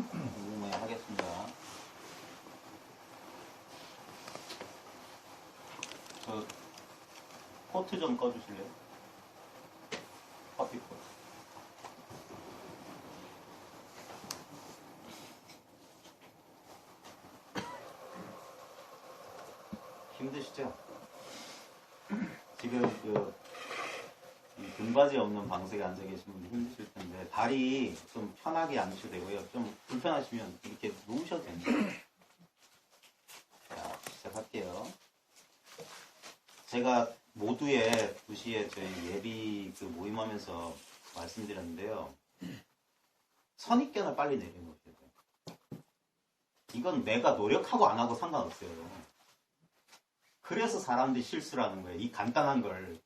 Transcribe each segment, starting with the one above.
궁금해 하겠습니다. 저 코트 좀 꺼주실래요? 커피 코트. 힘드시죠? 지금 이 등받이 없는 방석에 앉아 계신 분들 힘드실 텐데 다리 좀 편하게 앉으셔도 되고요. 좀 불편하시면 이렇게 누우셔도 됩니다. 자, 시작할게요. 제가 모두의 2시에 저희 예비 모임하면서 말씀드렸는데요. 선입견을 빨리 내려놓으셔야 돼요. 이건 내가 노력하고 안 하고 상관없어요. 그래서 사람들이 실수를 하는 거예요. 이 간단한 걸.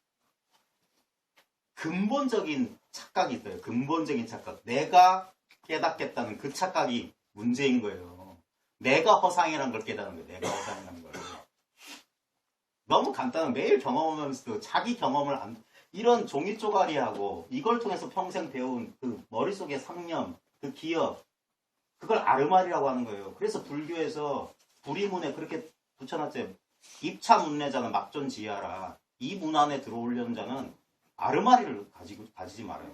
근본적인 착각이 있어요. 근본적인 착각. 내가 깨닫겠다는 그 착각이 문제인 거예요. 내가 허상이라는 걸 깨닫는 거예요. 내가 허상이라는 걸. 너무 간단한 매일 경험하면서도 자기 경험을 이런 종이 쪼가리하고 이걸 통해서 평생 배운 그 머릿속의 상념, 그 기억, 그걸 아르마리라고 하는 거예요. 그래서 불교에서 불이문에 그렇게 붙여놨어요. 입차 문례자는 막존지하라. 이 문 안에 들어오려는 자는 아르마리를 가지지 말아요.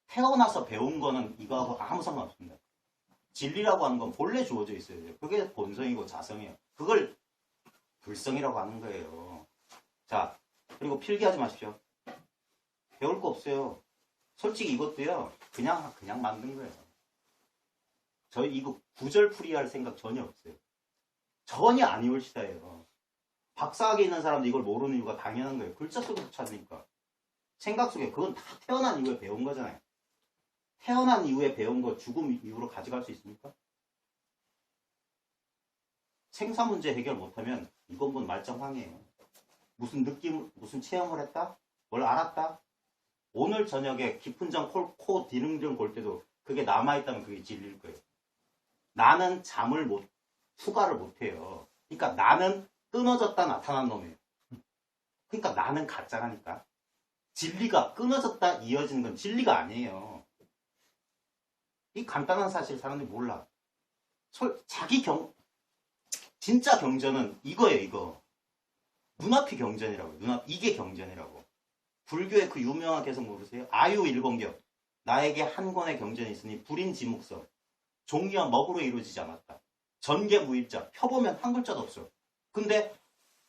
태어나서 배운 거는 이거하고 아무 상관없습니다. 진리라고 하는 건 본래 주어져 있어요. 그게 본성이고 자성이에요. 그걸 불성이라고 하는 거예요. 자, 그리고 필기하지 마십시오. 배울 거 없어요. 솔직히 이것도요, 그냥 만든 거예요. 저희 이거 구절풀이 할 생각 전혀 없어요. 전혀 안 이올 시다예요. 박사학위 있는 사람도 이걸 모르는 이유가 당연한 거예요. 글자 속에서 찾으니까. 생각 속에, 그건 다 태어난 이후에 배운 거잖아요. 태어난 이후에 배운 거 죽음 이후로 가져갈 수 있습니까? 생사 문제 해결 못하면 이건 뭐 말짱황이에요. 무슨 느낌, 무슨 체험을 했다? 뭘 알았다? 오늘 저녁에 깊은 잠 코 디릉디릉 골 때도 그게 남아있다면 그게 진리일 거예요. 나는 휴가를 못해요. 그러니까 나는 끊어졌다 나타난 놈이에요. 그러니까 나는 가짜라니까. 진리가 끊어졌다 이어지는 건 진리가 아니에요. 이 간단한 사실 사람들이 몰라. 진짜 경전은 이거예요, 이거. 눈앞이 경전이라고요. 이게 경전이라고. 불교의 그 유명한 개성 모르세요? 아유 일본격. 나에게 한 권의 경전이 있으니 불인지묵서. 종이와 먹으로 이루어지지 않았다. 전개무입자. 펴보면 한 글자도 없어. 근데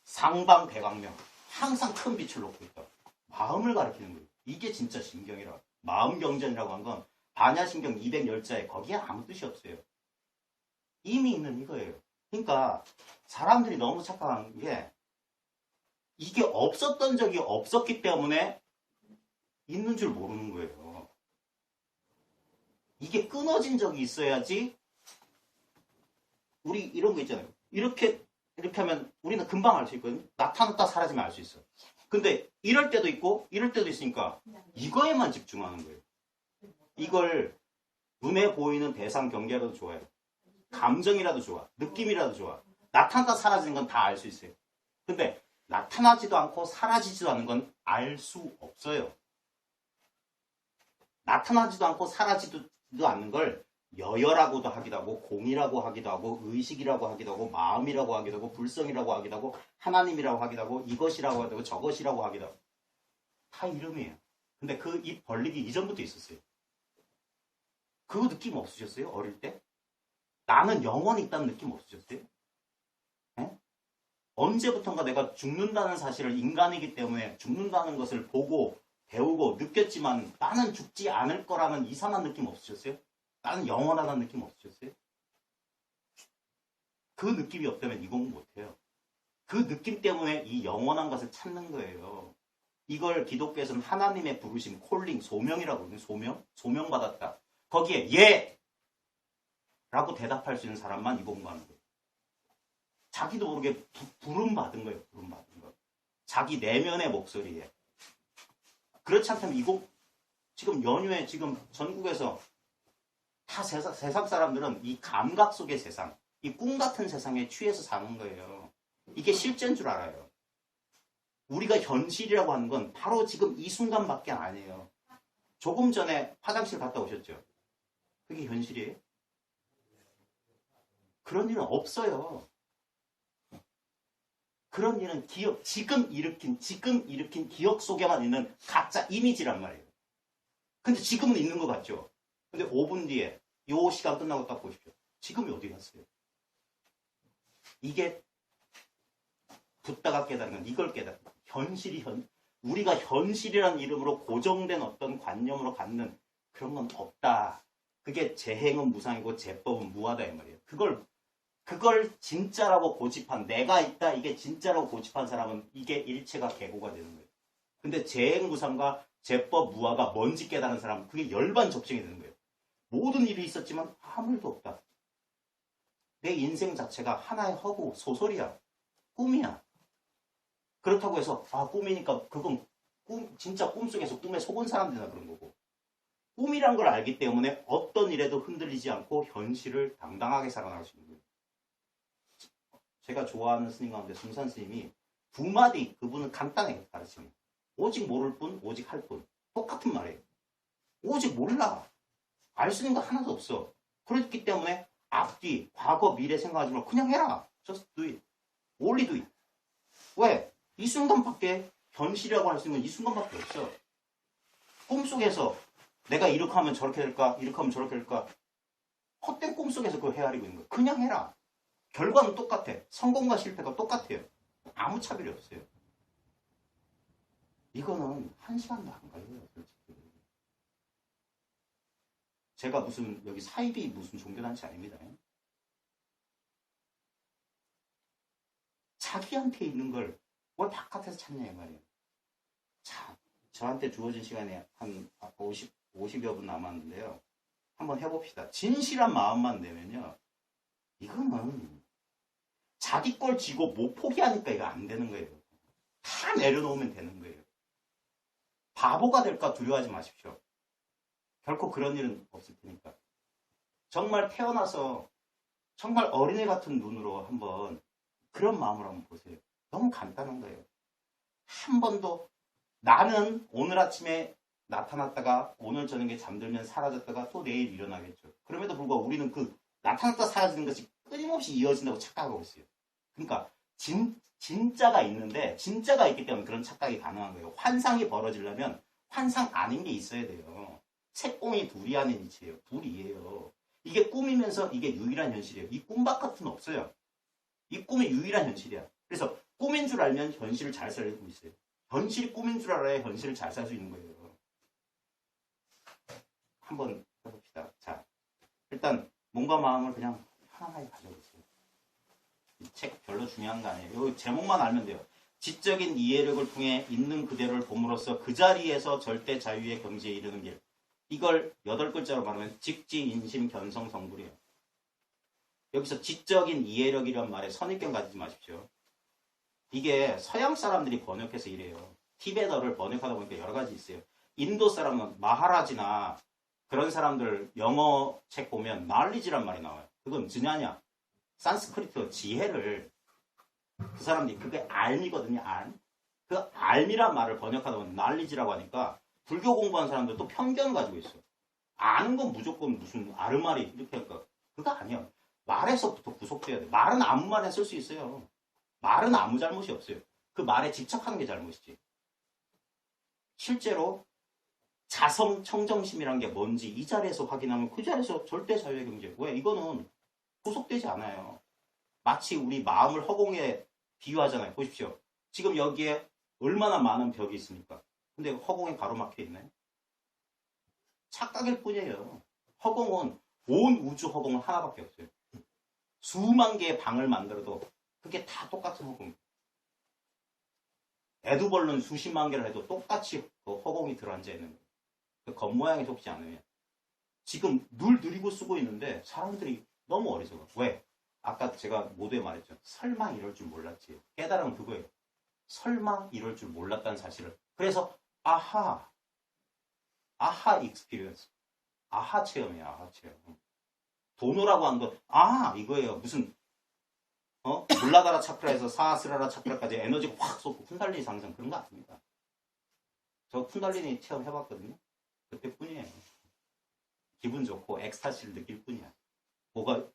상방대강명. 항상 큰 빛을 놓고 있다. 마음을 가리키는 거예요. 이게 진짜 신경이라. 마음경전이라고 한 건 반야신경 210자에 거기에 아무 뜻이 없어요. 이미 있는 이거예요. 그러니까 사람들이 너무 착각한 게 이게 없었던 적이 없었기 때문에 있는 줄 모르는 거예요. 이게 끊어진 적이 있어야지. 우리 이런 거 있잖아요. 이렇게 하면 우리는 금방 알 수 있거든요. 나타났다 사라지면 알 수 있어. 근데 이럴 때도 있고 이럴 때도 있으니까 이거에만 집중하는 거예요. 이걸 눈에 보이는 대상 경계라도 좋아요. 감정이라도 좋아. 느낌이라도 좋아. 나타났다 사라지는 건 다 알 수 있어요. 근데 나타나지도 않고 사라지지도 않는 건 알 수 없어요. 나타나지도 않고 사라지지도 않는 걸 여여라고도 하기도 하고 공이라고 하기도 하고 의식이라고 하기도 하고 마음이라고 하기도 하고 불성이라고 하기도 하고 하나님이라고 하기도 하고 이것이라고 하기도 하고 저것이라고 하기도 하고 다 이름이에요. 근데 그 입 벌리기 이전부터 있었어요. 그거 느낌 없으셨어요? 어릴 때? 나는 영원히 있다는 느낌 없으셨어요? 네? 언제부턴가 내가 죽는다는 사실을 인간이기 때문에 죽는다는 것을 보고 배우고 느꼈지만 나는 죽지 않을 거라는 이상한 느낌 없으셨어요? 나는 영원하다는 느낌 없으셨어요? 그 느낌이 없다면 이 공부 못해요. 그 느낌 때문에 이 영원한 것을 찾는 거예요. 이걸 기독교에서는 하나님의 부르심, 콜링, 소명이라고 그러거든요. 소명받았다. 거기에 예! 라고 대답할 수 있는 사람만 이 공부하는 거예요. 자기도 모르게 부름받은 거예요. 부름받은 거. 자기 내면의 목소리에. 그렇지 않다면 지금 연휴에 지금 전국에서 다 세상 사람들은 이 감각 속의 세상, 이 꿈 같은 세상에 취해서 사는 거예요. 이게 실제인 줄 알아요. 우리가 현실이라고 하는 건 바로 지금 이 순간밖에 아니에요. 조금 전에 화장실 갔다 오셨죠? 그게 현실이에요? 그런 일은 없어요. 그런 일은 지금 일으킨 기억 속에만 있는 가짜 이미지란 말이에요. 근데 지금은 있는 것 같죠? 근데 5분 뒤에 요 시간 끝나고 딱 보십시오. 지금이 어디 갔어요? 이게 붙다가 깨달은 건 이걸 깨달은 거예요. 우리가 현실이라는 이름으로 고정된 어떤 관념으로 갖는 그런 건 없다. 그게 재행은 무상이고 재법은 무하다 이 말이에요. 그걸 진짜라고 고집한 내가 있다 이게 진짜라고 고집한 사람은 이게 일체가 계고가 되는 거예요. 근데 재행 무상과 재법 무하가 뭔지 깨달은 사람은 그게 열반적증이 되는 거예요. 모든 일이 있었지만 아무 일도 없다. 내 인생 자체가 하나의 허구, 소설이야. 꿈이야. 그렇다고 해서 꿈이니까 그건 진짜 꿈속에서 꿈에 속은 사람들이나 그런 거고 꿈이란 걸 알기 때문에 어떤 일에도 흔들리지 않고 현실을 당당하게 살아나갈 수 있는 거예요. 제가 좋아하는 스님 가운데 중산 스님이 두 마디 그분은 간단하게 가르치면 오직 모를 뿐 오직 할 뿐 똑같은 말이에요. 오직 몰라. 알 수 있는 거 하나도 없어. 그렇기 때문에 앞뒤 과거 미래 생각하지 말고 그냥 해라. Just do it. Only do it. 왜? 이 순간밖에 현실이라고 할 수 있는 건 이 순간밖에 없어. 꿈속에서 내가 이렇게 하면 저렇게 될까? 이렇게 하면 저렇게 될까? 헛된 꿈속에서 그걸 헤아리고 있는 거야. 그냥 해라. 결과는 똑같아. 성공과 실패가 똑같아요. 아무 차별이 없어요. 이거는 한 시간도 안 걸려요. 솔직히. 제가 무슨 여기 사입이 무슨 종교단체 아닙니다. 자기한테 있는 걸 뭘 바깥에서 찾냐 이 말이에요. 자, 저한테 주어진 시간이 한 50여 분 남았는데요. 한번 해봅시다. 진실한 마음만 내면요. 이거는 자기 걸 쥐고 못 포기하니까 이거 안 되는 거예요. 다 내려놓으면 되는 거예요. 바보가 될까 두려워하지 마십시오. 결코 그런 일은 없을 테니까. 정말 태어나서 정말 어린애 같은 눈으로 한번 그런 마음으로 한번 보세요. 너무 간단한 거예요. 한 번도 나는 오늘 아침에 나타났다가 오늘 저녁에 잠들면 사라졌다가 또 내일 일어나겠죠. 그럼에도 불구하고 우리는 그 나타났다 사라지는 것이 끊임없이 이어진다고 착각하고 있어요. 그러니까 진짜가 있는데 진짜가 있기 때문에 그런 착각이 가능한 거예요. 환상이 벌어지려면 환상 아닌 게 있어야 돼요. 색공이 둘이 아닌 이치예요. 둘이에요. 이게 꿈이면서 이게 유일한 현실이에요. 이 꿈 바깥은 없어요. 이 꿈이 유일한 현실이야. 그래서 꿈인 줄 알면 현실을 잘 살고 있어요. 현실이 꿈인 줄 알아야 현실을 잘 살 수 있는 거예요. 한번 해봅시다. 자, 일단 몸과 마음을 그냥 편안하게 가져보세요. 이 책 별로 중요한 거 아니에요. 이 제목만 알면 돼요. 지적인 이해력을 통해 있는 그대로를 봄으로써 그 자리에서 절대 자유의 경지에 이르는 길. 이걸 8글자로 말하면 직지, 인심, 견성, 성불이에요. 여기서 지적인 이해력이란 말에 선입견 가지지 마십시오. 이게 서양 사람들이 번역해서 이래요. 티베터를 번역하다 보니까 여러 가지 있어요. 인도 사람은 마하라지나 그런 사람들 영어 책 보면 knowledge란 말이 나와요. 그건 뭐냐? 산스크리트 지혜를 그 사람들이 그게 알미거든요. 알. 그 알미란 말을 번역하다 보면 knowledge라고 하니까 불교 공부하는 사람들도 편견 가지고 있어. 아는 건 무조건 무슨 아르마리 이렇게 할까? 그거 아니야. 말에서부터 구속돼야 돼. 말은 아무 말에 쓸 수 있어요. 말은 아무 잘못이 없어요. 그 말에 집착하는 게 잘못이지. 실제로 자성 청정심이란 게 뭔지 이 자리에서 확인하면 그 자리에서 절대 자유의 경제. 왜? 이거는 구속되지 않아요. 마치 우리 마음을 허공에 비유하잖아요. 보십시오. 지금 여기에 얼마나 많은 벽이 있습니까? 근데 허공에 가로막혀 있나요? 착각일 뿐이에요. 허공은 온 우주 허공은 하나밖에 없어요. 수만 개의 방을 만들어도 그게 다 똑같은 허공이에요. 에두벌룬 수십만 개를 해도 똑같이 그 허공이 들어앉아 있는 거예요. 그 겉모양이 좁지 않으면. 지금 늘 느리고 쓰고 있는데 사람들이 너무 어리석어. 왜? 아까 제가 모두에 말했죠. 설마 이럴 줄 몰랐지. 깨달음은 그거예요. 설마 이럴 줄 몰랐다는 사실을. 그래서 아하 익스피리언스. 아하 체험이야. 아하 체험. 도노라고 한 건 이거예요. 무슨 물라다라 차크라에서 사하스라라 차크라까지 에너지가 확 쏟고 쿤달리니 상승 그런 거 아닙니다. 저 쿤달리니 체험 해봤거든요. 그때뿐이에요. 기분 좋고 엑스타시를 느낄 뿐이야. 뭐가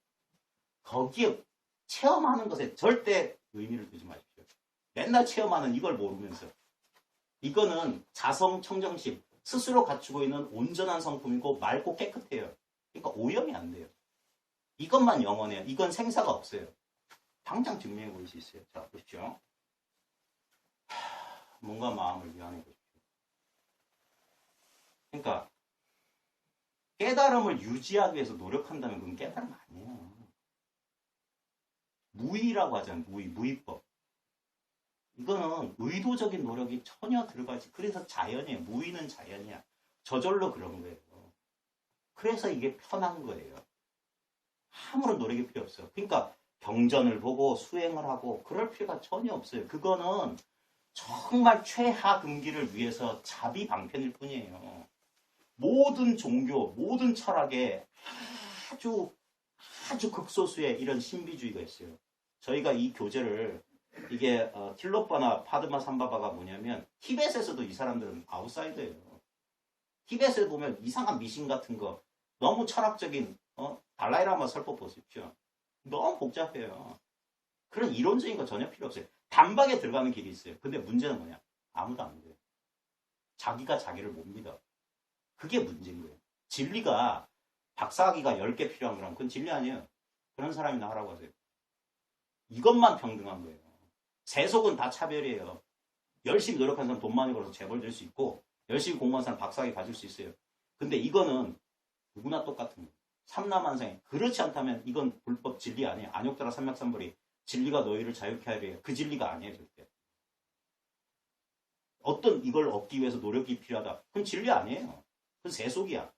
거기에 체험하는 것에 절대 의미를 두지 마십시오. 맨날 체험하는 이걸 모르면서. 이거는 자성 청정심, 스스로 갖추고 있는 온전한 성품이고 맑고 깨끗해요. 그러니까 오염이 안 돼요. 이것만 영원해요. 이건 생사가 없어요. 당장 증명해 볼 수 있어요. 자, 보십시오. 몸과 마음을 위안해 보십시오. 그러니까 깨달음을 유지하기 위해서 노력한다면 그건 깨달음 아니에요. 무의라고 하잖아요. 무의법. 이거는 의도적인 노력이 전혀 들어가지. 그래서 자연이에요. 무의는 자연이야. 저절로 그런 거예요. 그래서 이게 편한 거예요. 아무런 노력이 필요 없어요. 그러니까 경전을 보고 수행을 하고 그럴 필요가 전혀 없어요. 그거는 정말 최하 금기를 위해서 자비방편일 뿐이에요. 모든 종교, 모든 철학에 아주 극소수의 이런 신비주의가 있어요. 저희가 이 교재를 이게 틸로빠나 파드마 삼바바가 뭐냐면 티벳에서도 이 사람들은 아웃사이더예요. 티벳에 보면 이상한 미신 같은 거 너무 철학적인 달라이라마 설법 보십시오. 너무 복잡해요. 그런 이론적인 거 전혀 필요 없어요. 단박에 들어가는 길이 있어요. 근데 문제는 뭐냐? 아무도 안 돼요. 자기가 자기를 못 믿어. 그게 문제인 거예요. 진리가 박사학위가 10개 필요한 거라면 그건 진리 아니에요. 그런 사람이나 하라고 하세요. 이것만 평등한 거예요. 세속은 다 차별이에요. 열심히 노력하는 사람 돈 많이 벌어서 재벌 될 수 있고 열심히 공부한 사람 박사학위 가질 수 있어요. 근데 이거는 누구나 똑같은 거예요. 삼라만상에 그렇지 않다면 이건 불법 진리 아니에요. 안욕자라 삼맥삼벌이 진리가 너희를 자유케 하리에 그 진리가 아니에요. 절대. 어떤 이걸 얻기 위해서 노력이 필요하다. 그건 진리 아니에요. 그건 세속이야.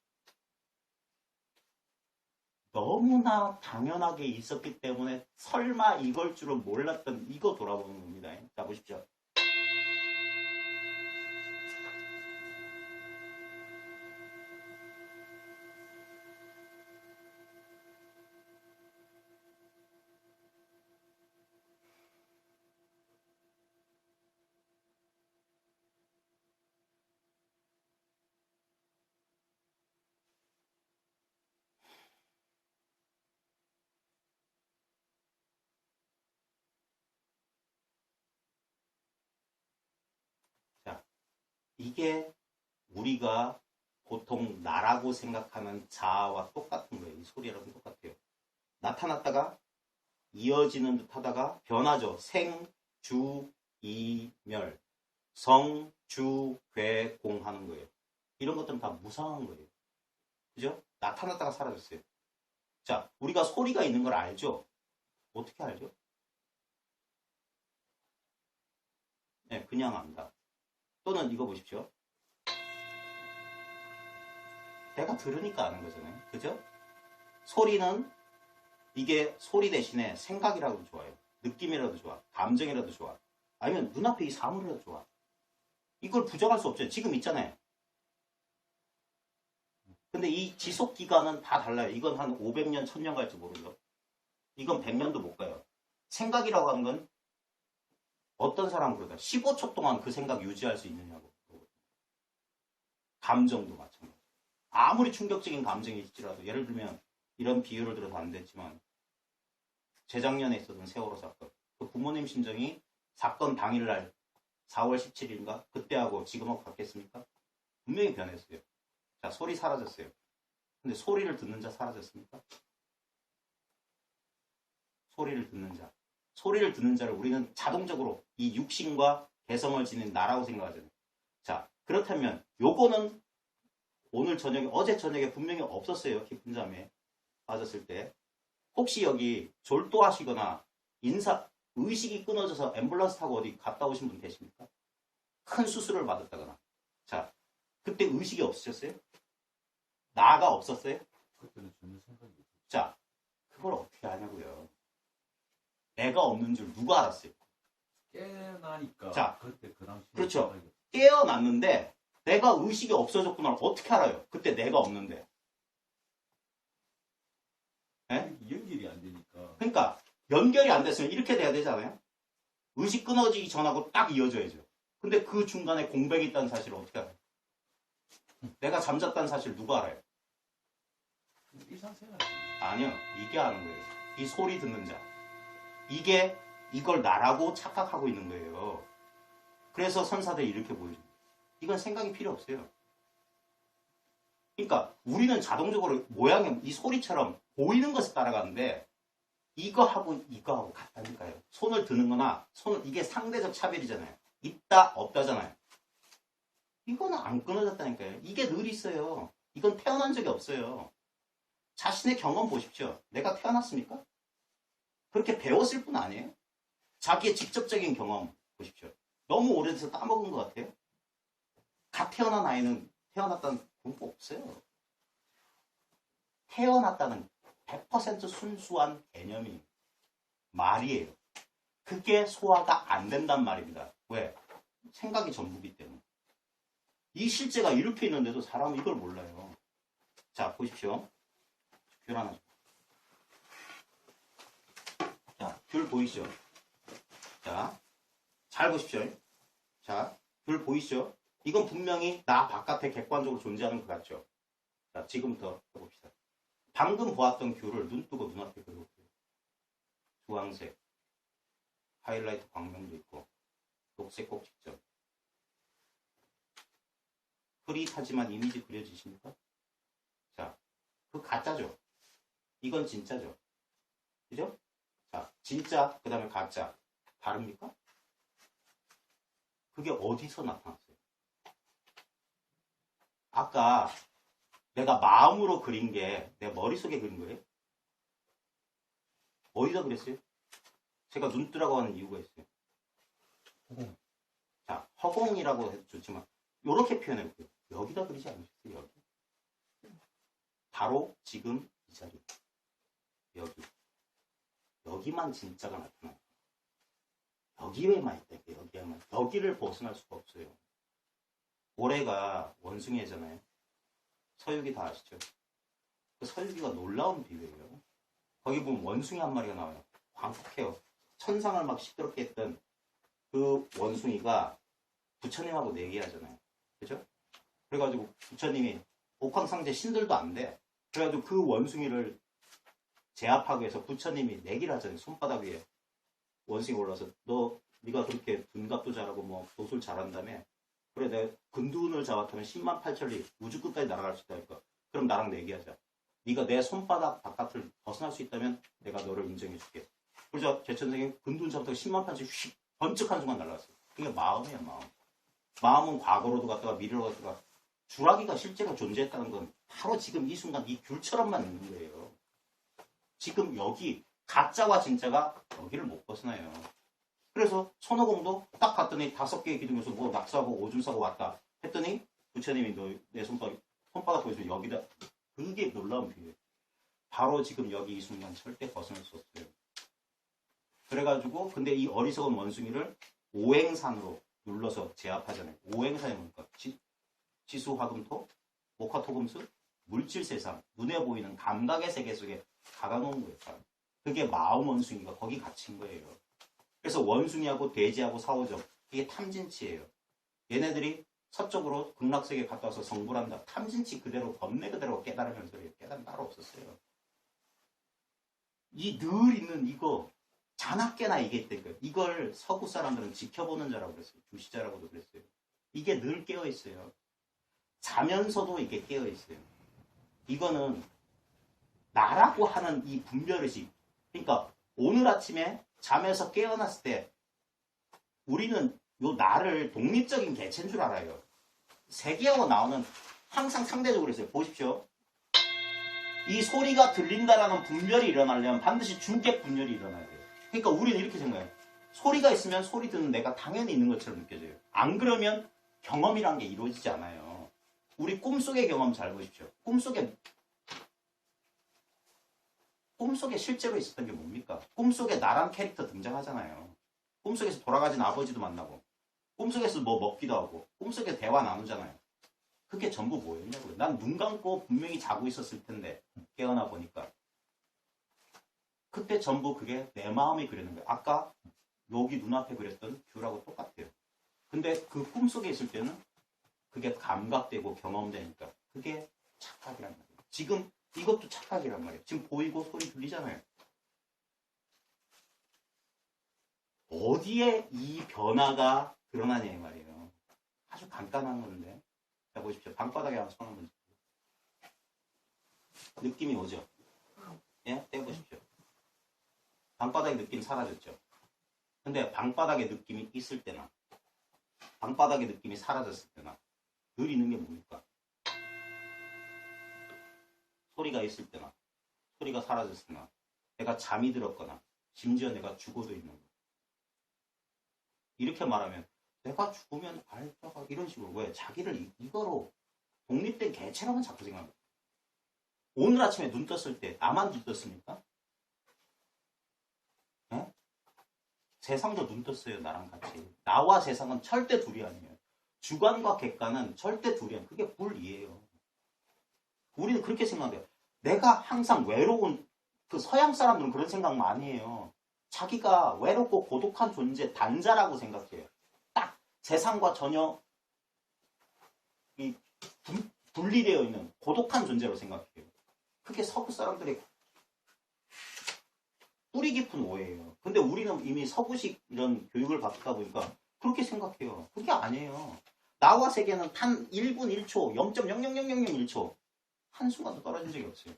너무나 당연하게 있었기 때문에 설마 이걸 줄은 몰랐던 이거 돌아보는 겁니다. 자 보십시오. 자, 이게 우리가 보통 나라고 생각하는 자아와 똑같은 거예요. 이 소리랑 똑같아요. 나타났다가 이어지는 듯 하다가 변하죠. 생, 주, 이, 멸. 성, 주, 괴, 공 하는 거예요. 이런 것들은 다 무상한 거예요. 그죠? 나타났다가 사라졌어요. 자, 우리가 소리가 있는 걸 알죠? 어떻게 알죠? 네, 그냥 안다. 또는 이거 보십시오. 내가 들으니까 아는 거잖아요. 그죠? 소리는 이게 소리 대신에 생각이라도 좋아요. 느낌이라도 좋아. 감정이라도 좋아. 아니면 눈앞에 이 사물이라도 좋아. 이걸 부정할 수 없죠. 지금 있잖아요. 근데 이 지속기간은 다 달라요. 이건 한 500년, 1000년 갈지 모르죠. 이건 100년도 못 가요. 생각이라고 하는 건 어떤 사람은 그러다 15초 동안 그 생각 유지할 수 있느냐고. 감정도 마찬가지. 아무리 충격적인 감정이 있지라도 예를 들면 이런 비유를 들어서 안 됐지만 재작년에 있었던 세월호 사건. 그 부모님 심정이 사건 당일날 4월 17일인가? 그때하고 지금하고 같겠습니까? 분명히 변했어요. 자, 소리 사라졌어요. 근데 소리를 듣는 자 사라졌습니까? 소리를 듣는 자. 소리를 듣는 자를 우리는 자동적으로 이 육신과 개성을 지닌 나라고 생각하잖아요. 자, 그렇다면 요거는 오늘 저녁에, 어제 저녁에 분명히 없었어요. 깊은 잠에 빠졌을 때. 혹시 여기 졸도하시거나 의식이 끊어져서 앰뷸런스 타고 어디 갔다 오신 분 계십니까? 큰 수술을 받았다거나. 자, 그때 의식이 없으셨어요? 나가 없었어요? 그때는 전혀 생각이 없어요. 자, 그걸 어떻게 아냐고요. 내가 없는 줄 누가 알았어요? 깨나니까. 자, 그때 그 당시. 그렇죠. 깨어났는데 내가 의식이 없어졌구나. 어떻게 알아요? 그때 내가 없는데. 네? 연결이 안 되니까. 그러니까 연결이 안 됐으면 이렇게 돼야 되잖아요. 의식 끊어지기 전하고 딱 이어져야죠. 근데 그 중간에 공백이 있다는 사실을 어떻게 알아요? 내가 잠잤다는 사실 누가 알아요? 일상생활. 아니요. 이게 하는 거예요. 이 소리 듣는 자. 이걸 나라고 착각하고 있는 거예요. 그래서 선사들이 이렇게 보여줍니다. 이건 생각이 필요 없어요. 그러니까 우리는 자동적으로 모양이 이 소리처럼 보이는 것을 따라가는데 이거하고 같다니까요. 손을 드는 거나 이게 상대적 차별이잖아요. 있다 없다잖아요. 이거는 안 끊어졌다니까요. 이게 늘 있어요. 이건 태어난 적이 없어요. 자신의 경험 보십시오. 내가 태어났습니까? 그렇게 배웠을 뿐 아니에요? 자기의 직접적인 경험 보십시오. 너무 오래돼서 까먹은 것 같아요. 갓 태어난 아이는 태어났다는 공부 없어요. 태어났다는 100% 순수한 개념이 말이에요. 그게 소화가 안 된단 말입니다. 왜? 생각이 전부기 때문에. 이 실제가 이렇게 있는데도 사람은 이걸 몰라요. 자, 보십시오. 귤 하나 줘. 자, 귤 보이시죠? 자, 잘 보십시오. 자, 귤 보이시죠? 이건 분명히 나 바깥에 객관적으로 존재하는 것 같죠? 자, 지금부터 해봅시다. 방금 보았던 귤을 눈 뜨고 눈앞에 그려보세요. 주황색, 하이라이트 광명도 있고, 녹색 꼭지점. 흐릿하지만 이미지 그려지십니까? 자, 그 가짜죠? 이건 진짜죠? 그죠? 자, 진짜, 그 다음에 가짜. 다릅니까? 그게 어디서 나타났어요? 아까 내가 마음으로 그린 게 내 머릿속에 그린 거예요? 어디다 그랬어요? 제가 눈 뜨라고 하는 이유가 있어요. 허공. 자, 허공이라고 해도 좋지만 이렇게 표현해볼게요. 여기다 그리지 않으셨어요? 여기. 바로 지금 이 자리. 여기. 여기만 진짜가 나타나요. 여기에만 있다. 여기에만. 여기를 벗어날 수가 없어요. 올해가 원숭이잖아요. 서유기 다 아시죠? 그 서유기가 놀라운 비유예요. 거기 보면 원숭이 한 마리가 나와요. 광폭해요. 천상을 막 시끄럽게 했던 그 원숭이가 부처님하고 내기하잖아요. 그죠? 그래가지고 부처님이 옥황상제 신들도 안 돼. 그래가지고 그 원숭이를 제압하기 위해서 부처님이 내기를 하잖아요. 손바닥 위에 원숭이 올라서 네가 그렇게 둔갑도 잘하고 뭐 도술 잘한다며. 그래 내가 근둔을 잡았다면 10만 8천리 우주 끝까지 날아갈 수 있다니까. 그럼 나랑 내기하자. 네가 내 손바닥 바깥을 벗어날 수 있다면 내가 너를 인정해줄게. 그래서 제천생이 근둔 잡았다가 10만 8천리 휙 번쩍한 순간 날아갔어요. 그게 마음이야 마음. 마음은 과거로도 갔다가 미래로 갔다가 주라기가 실제로 존재했다는 건 바로 지금 이 순간 이 귤처럼만 있는 거예요. 지금 여기 가짜와 진짜가 여기를 못 벗어나요. 그래서 손오공도 딱 갔더니 5개의 기둥에서 뭐 낙서하고 오줌 싸고 왔다 했더니 부처님이 너 내 손바닥 보여주면 여기다. 그게 놀라운 비유예요. 바로 지금 여기 이 순간 절대 벗어날 수 없어요. 그래가지고 근데 이 어리석은 원숭이를 오행산으로 눌러서 제압하잖아요. 오행산이 뭡니까? 지수화금토, 목화토금수, 물질세상, 눈에 보이는 감각의 세계 속에 박아놓은 거예요. 그게 마음 원숭이가 거기 갇힌 거예요. 그래서 원숭이하고 돼지하고 싸우죠. 이게 탐진치예요. 얘네들이 서쪽으로 극락세계에 갔다 와서 성불한다. 탐진치 그대로 번뇌 그대로 깨달으면서 깨달은 따로 없었어요. 이 늘 있는 이거 자나깨나 이게 있다니까요. 이걸 서구 사람들은 지켜보는 자라고 그랬어요. 주시자라고도 그랬어요. 이게 늘 깨어있어요. 자면서도 이게 깨어있어요. 이거는 나라고 하는 이 분별의식. 그러니까 오늘 아침에 잠에서 깨어났을 때 우리는 요 나를 독립적인 개체인 줄 알아요. 세계하고 나오는 항상 상대적으로 있어요. 보십시오. 이 소리가 들린다라는 분별이 일어나려면 반드시 중객 분별이 일어나야 돼요. 그러니까 우리는 이렇게 생각해요. 소리가 있으면 소리 듣는 내가 당연히 있는 것처럼 느껴져요. 안 그러면 경험이란 게 이루어지지 않아요. 우리 꿈속의 경험 잘 보십시오. 꿈속에 실제로 있었던 게 뭡니까? 꿈속에 나란 캐릭터 등장하잖아요. 꿈속에서 돌아가신 아버지도 만나고 꿈속에서 뭐 먹기도 하고 꿈속에 대화 나누잖아요. 그게 전부 뭐였냐고요. 난 눈 감고 분명히 자고 있었을 텐데 깨어나 보니까 그때 전부 그게 내 마음이 그리는 거예요. 아까 여기 눈앞에 그렸던 귤하고 똑같아요. 근데 그 꿈속에 있을 때는 그게 감각되고 경험되니까 그게 착각이란 말이에요. 지금 이것도 착각이란 말이에요. 지금 보이고 소리 들리잖아요. 어디에 이 변화가 드러나냐 이 말이에요. 아주 간단한 건데. 자 보십시오. 방바닥에 한번 손 한번 느낌이 오죠? 예? 떼보십시오. 방바닥의 느낌 사라졌죠? 근데 방바닥의 느낌이 있을 때나 방바닥의 느낌이 사라졌을 때나 늘 있는 게 뭡니까? 소리가 있을 때나 소리가 사라졌을 때나 내가 잠이 들었거나 심지어 내가 죽어도 있는 거. 이렇게 말하면 내가 죽으면 알다가 이런 식으로 왜 자기를 이거로 독립된 개체로만 자꾸 생각합니다. 오늘 아침에 눈 떴을 때 나만 눈 떴습니까? 네? 세상도 눈 떴어요. 나랑 같이. 나와 세상은 절대 둘이 아니에요. 주관과 객관은 절대 둘이 아니에요. 그게 불이에요. 우리는 그렇게 생각해요. 내가 항상 외로운 그 서양 사람들은 그런 생각 많이 해요. 자기가 외롭고 고독한 존재, 단자라고 생각해요. 딱 세상과 전혀 분리되어 있는 고독한 존재로 생각해요. 그게 서구 사람들의 뿌리 깊은 오해예요. 근데 우리는 이미 서구식 이런 교육을 받다 보니까 그렇게 생각해요. 그게 아니에요. 나와 세계는 단 1분 1초, 0.00001초 한순간도 떨어진 적이 없어요.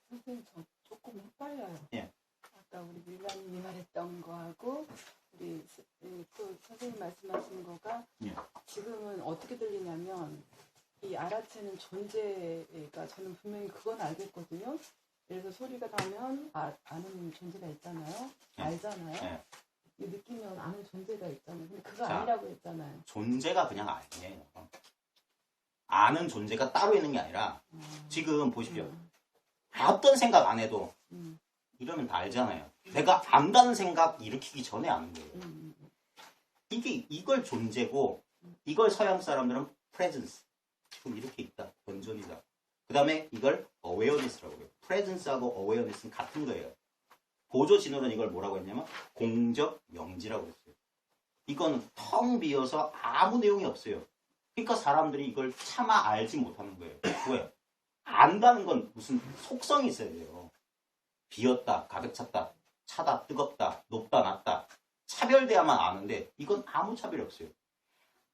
선생님, 저 조금 헷갈려요. 예. 아까 우리 밀라님이 말했던 거하고 우리 또 선생님 말씀하신 거가 예. 지금은 어떻게 들리냐면 이 알아채는 존재가 저는 분명히 그건 알겠거든요. 예를 들어 소리가 나면 아는 존재가 있잖아요. 예. 알잖아요. 예. 느끼면 아는 존재가 있잖아요. 근데 그거 자, 아니라고 했잖아요. 존재가 그냥 아니에요. 아는 존재가 따로 있는 게 아니라 지금 보십시오. 어떤 생각 안 해도 이러면 다 알잖아요. 내가 안다는 생각 일으키기 전에 아는 거예요. 이걸 존재고 이걸 서양 사람들은 presence. 지금 이렇게 있다. 본존이다. 그 다음에 이걸 awareness라고 해요. presence하고 awareness는 같은 거예요. 보조 진호는 이걸 뭐라고 했냐면 공적 명지라고 했어요. 이거는 텅 비어서 아무 내용이 없어요. 그러니까 사람들이 이걸 차마 알지 못하는 거예요. 왜? 안다는 건 무슨 속성이 있어야 돼요. 비었다, 가득 찼다, 차다, 뜨겁다, 높다, 낮다. 차별돼야만 아는데 이건 아무 차별이 없어요.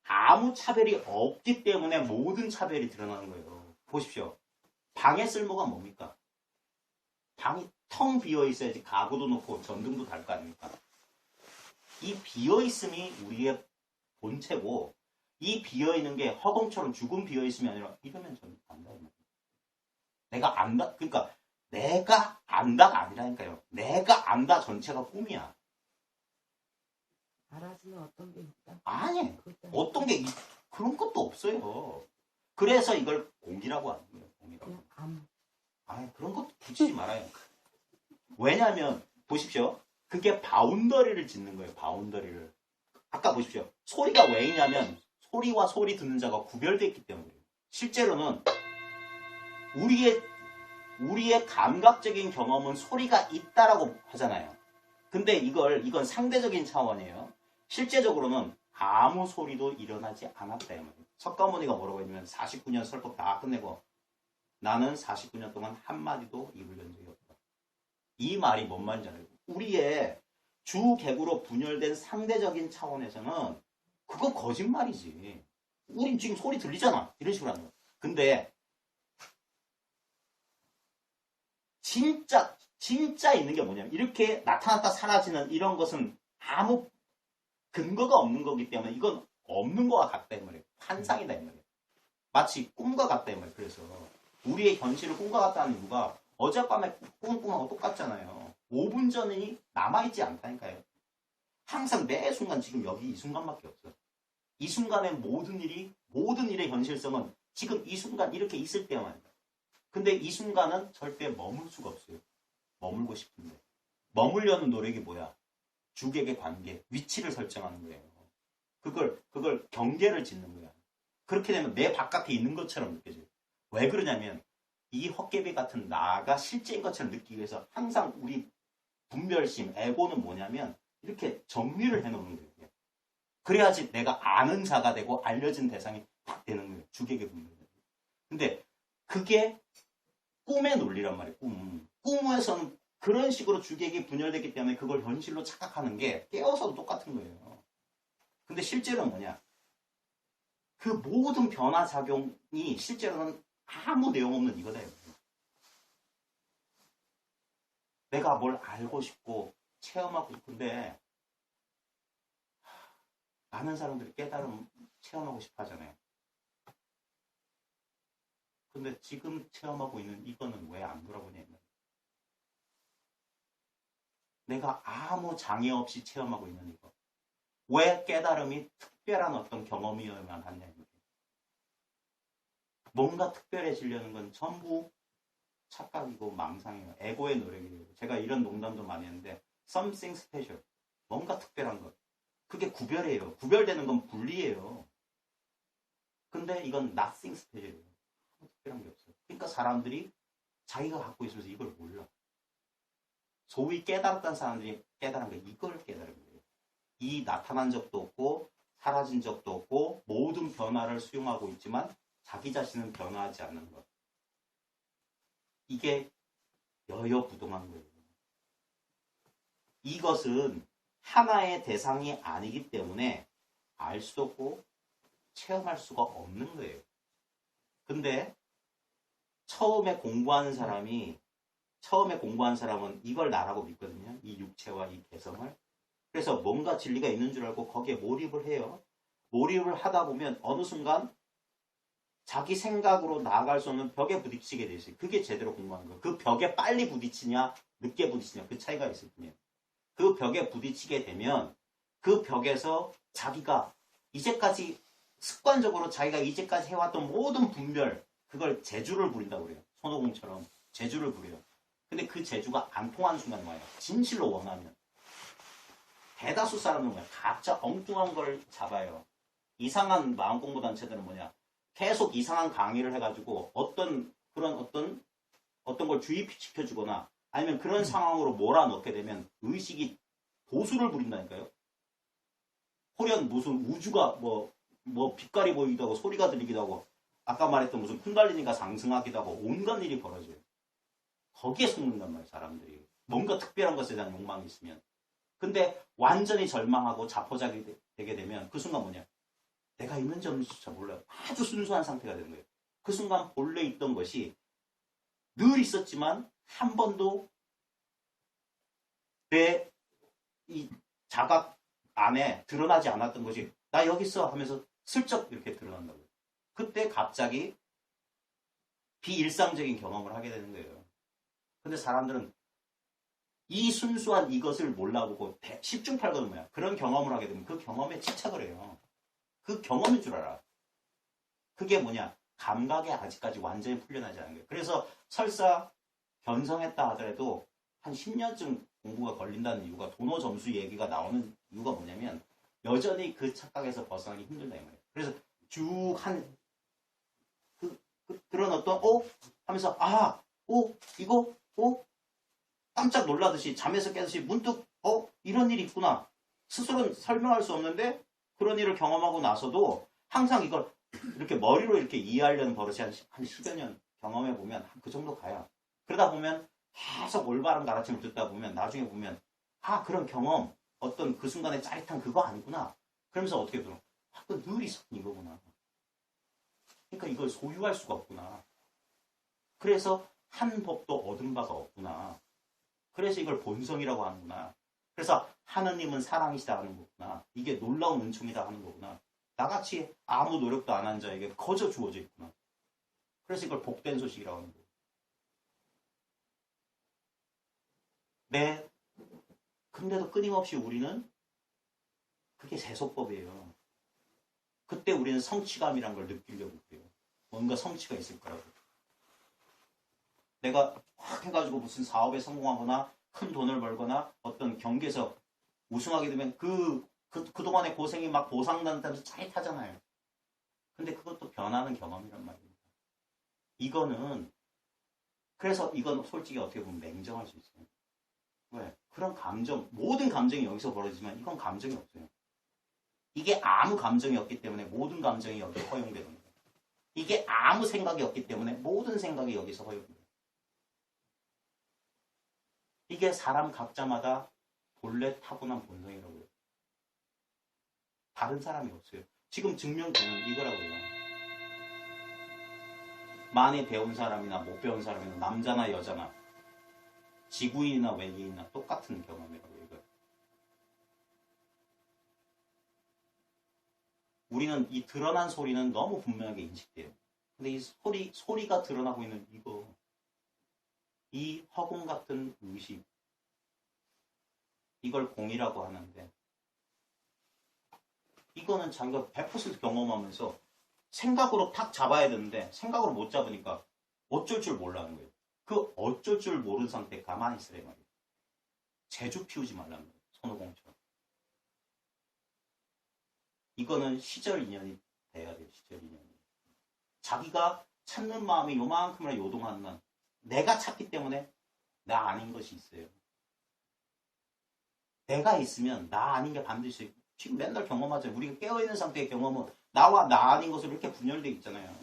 아무 차별이 없기 때문에 모든 차별이 드러나는 거예요. 보십시오. 방의 쓸모가 뭡니까? 방이 텅 비어 있어야지 가구도 놓고 전등도 달 거 아닙니까? 이 비어 있음이 우리의 본체고 이 비어 있는 게 허공처럼 죽은 비어 있음이 아니라 이러면 저는 안다. 내가 안다. 그러니까 내가 안다가 아니라니까요. 내가 안다 전체가 꿈이야. 알아주는 어떤 게 있다. 아니. 그것도 어떤 게 그런 것도 없어요. 그래서 이걸 공기라고 하는 거예요. 공기라고. 그냥 암. 아, 그런 것도 붙이지 말아요. 왜냐하면 보십시오. 그게 바운더리를 짓는 거예요. 바운더리를. 아까 보십시오. 소리가 왜 있냐면 소리와 소리 듣는 자가 구별되어 있기 때문이에요. 실제로는 우리의 감각적인 경험은 소리가 있다라고 하잖아요. 근데 이건 상대적인 차원이에요. 실제적으로는 아무 소리도 일어나지 않았다. 석가모니가 뭐라고 했냐면 49년 설법 다 끝내고 나는 49년 동안 한마디도 입을 연 적이 없다. 이 말이 뭔 말인지 알아요? 우리의 주객으로 분열된 상대적인 차원에서는 그거 거짓말이지. 우린 지금 소리 들리잖아. 이런 식으로 하는 거야. 근데 진짜 있는 게 뭐냐면 이렇게 나타났다 사라지는 이런 것은 아무 근거가 없는 거기 때문에 이건 없는 거와 같다 이 말이에요. 환상이다 이 말이에요. 마치 꿈과 같다 이 말이에요. 그래서 우리의 현실을 꿈과 같다는 이유가 어젯밤에 꾸는 꿈하고 똑같잖아요. 5분 전이 남아있지 않다니까요. 항상 매 순간 지금 여기 이 순간밖에 없어요. 이 순간의 모든 일의 현실성은 지금 이 순간 이렇게 있을 때만. 근데 이 순간은 절대 머물 수가 없어요. 머물고 싶은데. 머물려는 노력이 뭐야? 주객의 관계, 위치를 설정하는 거예요. 그걸 경계를 짓는 거야. 그렇게 되면 내 바깥에 있는 것처럼 느껴져요. 왜 그러냐면 이 헛개비 같은 나가 실제인 것처럼 느끼기 위해서 항상 우리 분별심, 에고는 뭐냐면 이렇게 정리를 해놓는 거예요. 그래야지 내가 아는 자가 되고 알려진 대상이 딱 되는 거예요. 주객의 분별. 근데 그게 꿈의 논리란 말이에요. 꿈에서는 그런 식으로 주객이 분열됐기 때문에 그걸 현실로 착각하는 게 깨어서도 똑같은 거예요. 근데 실제로는 뭐냐? 그 모든 변화작용이 실제로는 아무 내용 없는 이거다. 내가 뭘 알고 싶고 체험하고 싶은데 많은 사람들이 깨달음 체험하고 싶어 하잖아요. 근데 지금 체험하고 있는 이거는 왜 안 돌아보냐. 내가 아무 장애 없이 체험하고 있는 이거. 왜 깨달음이 특별한 어떤 경험이어야만 하냐. 뭔가 특별해지려는 건 전부 착각이고 망상이에요. 에고의 노력이에요. 제가 이런 농담도 많이 했는데 something special. 뭔가 특별한 것. 그게 구별이에요. 구별되는 건 분리예요. 근데 이건 nothing special이에요. 특별한 게 없어요. 그러니까 사람들이 자기가 갖고 있으면서 이걸 몰라. 소위 깨달았다는 사람들이 깨달은 게 이걸 깨달은 거예요. 이 나타난 적도 없고 사라진 적도 없고 모든 변화를 수용하고 있지만 자기 자신은 변화하지 않는 것. 이게 여여부동한 거예요. 이것은 하나의 대상이 아니기 때문에 알 수도 없고 체험할 수가 없는 거예요. 근데 처음에 공부하는 사람은 이걸 나라고 믿거든요. 이 육체와 이 개성을. 그래서 뭔가 진리가 있는 줄 알고 거기에 몰입을 해요. 몰입을 하다 보면 어느 순간 자기 생각으로 나아갈 수 없는 벽에 부딪히게 돼 있어요. 그게 제대로 공부하는 거예요. 그 벽에 빨리 부딪히냐 늦게 부딪히냐 그 차이가 있을 뿐이에요. 그 벽에 부딪히게 되면 그 벽에서 자기가 이제까지 습관적으로 자기가 이제까지 해왔던 모든 분별 그걸 재주를 부린다고 그래요. 손오공처럼 재주를 부려요. 근데 그 재주가 안 통하는 순간 와요. 진실로 원하면. 대다수 사람은 뭐야? 각자 엉뚱한 걸 잡아요. 이상한 마음공부단체들은 뭐냐? 계속 이상한 강의를 해가지고 어떤 걸 주입시켜주거나 아니면 그런 상황으로 몰아넣게 되면 의식이 보수를 부린다니까요. 호련 무슨 우주가 뭐 빛깔이 보이기도 하고 소리가 들리기도 하고 아까 말했던 무슨 쿤달리니가 상승하기도 하고 온갖 일이 벌어져요. 거기에 속는단 말이에요. 사람들이. 뭔가 특별한 것에 대한 욕망이 있으면. 근데 완전히 절망하고 자포자기 되게 되면 그 순간 뭐냐? 내가 있는지 없는지조차 몰라요. 아주 순수한 상태가 되는 거예요. 그 순간 본래 있던 것이 늘 있었지만 한 번도 내 이 자각 안에 드러나지 않았던 것이 나 여기 있어 하면서 슬쩍 이렇게 드러난다고요. 그때 갑자기 비일상적인 경험을 하게 되는 거예요. 근데 사람들은 이 순수한 이것을 몰라보고 10중8구는 뭐야? 그런 경험을 하게 되면 그 경험에 집착을 해요. 그 경험인 줄 알아. 그게 뭐냐? 감각에 아직까지 완전히 풀려나지 않은 거예요. 그래서 설사 견성했다 하더라도 한 10년쯤 공부가 걸린다는 이유가 도노 점수 얘기가 나오는 이유가 뭐냐면 여전히 그 착각에서 벗어나기 힘들다 이 말이에요. 그래서 쭉 그런 어떤 하면서 이거 깜짝 놀라듯이 잠에서 깨듯이 문득 이런 일이 있구나. 스스로는 설명할 수 없는데 그런 일을 경험하고 나서도 항상 이걸 이렇게 머리로 이렇게 이해하려는 버릇이 한 10여 년 경험해 보면 그 정도 가요. 그러다 보면 계속 올바른 가르침을 듣다 보면 나중에 보면 그런 경험 어떤 그 순간의 짜릿한 그거 아니구나. 그러면서 어떻게 들어? 그 늘 있었던 이거구나. 그러니까 이걸 소유할 수가 없구나. 그래서 한 법도 얻은 바가 없구나. 그래서 이걸 본성이라고 하는구나. 그래서 하느님은 사랑이시다 하는 거구나. 이게 놀라운 은총이다 하는 거구나. 나같이 아무 노력도 안 한 자에게 거저 주어져 있구나. 그래서 이걸 복된 소식이라고 하는 거예요. 네. 근데도 끊임없이 우리는 그게 세속법이에요. 그때 우리는 성취감이란 걸 느끼려고 그래요. 뭔가 성취가 있을 거라고. 내가 확 해가지고 무슨 사업에 성공하거나 큰 돈을 벌거나 어떤 경기에서 우승하게 되면 그동안의 고생이 막 보상받는다면서 짜릿하잖아요. 근데 그것도 변하는 경험이란 말입니다. 그래서 이건 솔직히 어떻게 보면 맹정할 수 있어요. 왜? 그런 감정, 모든 감정이 여기서 벌어지지만 이건 감정이 없어요. 이게 아무 감정이 없기 때문에 모든 감정이 여기서 허용되는 거예요. 이게 아무 생각이 없기 때문에 모든 생각이 여기서 허용돼요. 이게 사람 각자마다 본래 타고난 본성이라고요. 다른 사람이 없어요. 지금 증명되는 이거라고요. 많이 배운 사람이나 못 배운 사람이나 남자나 여자나 지구인이나 외계인이나 똑같은 경험이라고요. 이거. 우리는 이 드러난 소리는 너무 분명하게 인식돼요. 근데 이 소리가 드러나고 있는 이 허공 같은 의식, 이걸 공이라고 하는데, 이거는 자기가 100% 경험하면서 생각으로 탁 잡아야 되는데, 생각으로 못 잡으니까 어쩔 줄 몰라는 거예요. 그 어쩔 줄 모르는 상태에 가만히 있으래 말이에요. 재주 피우지 말라는 거예요. 손오공처럼. 이거는 시절 인연이 돼야 돼요. 시절 인연이. 자기가 찾는 마음이 요만큼이나 요동하는 한 내가 찾기 때문에 나 아닌 것이 있어요. 내가 있으면 나 아닌 게 반드시 있어요. 지금 맨날 경험하잖아요. 우리가 깨어있는 상태의 경험은 나와 나 아닌 것으로 이렇게 분열되어 있잖아요.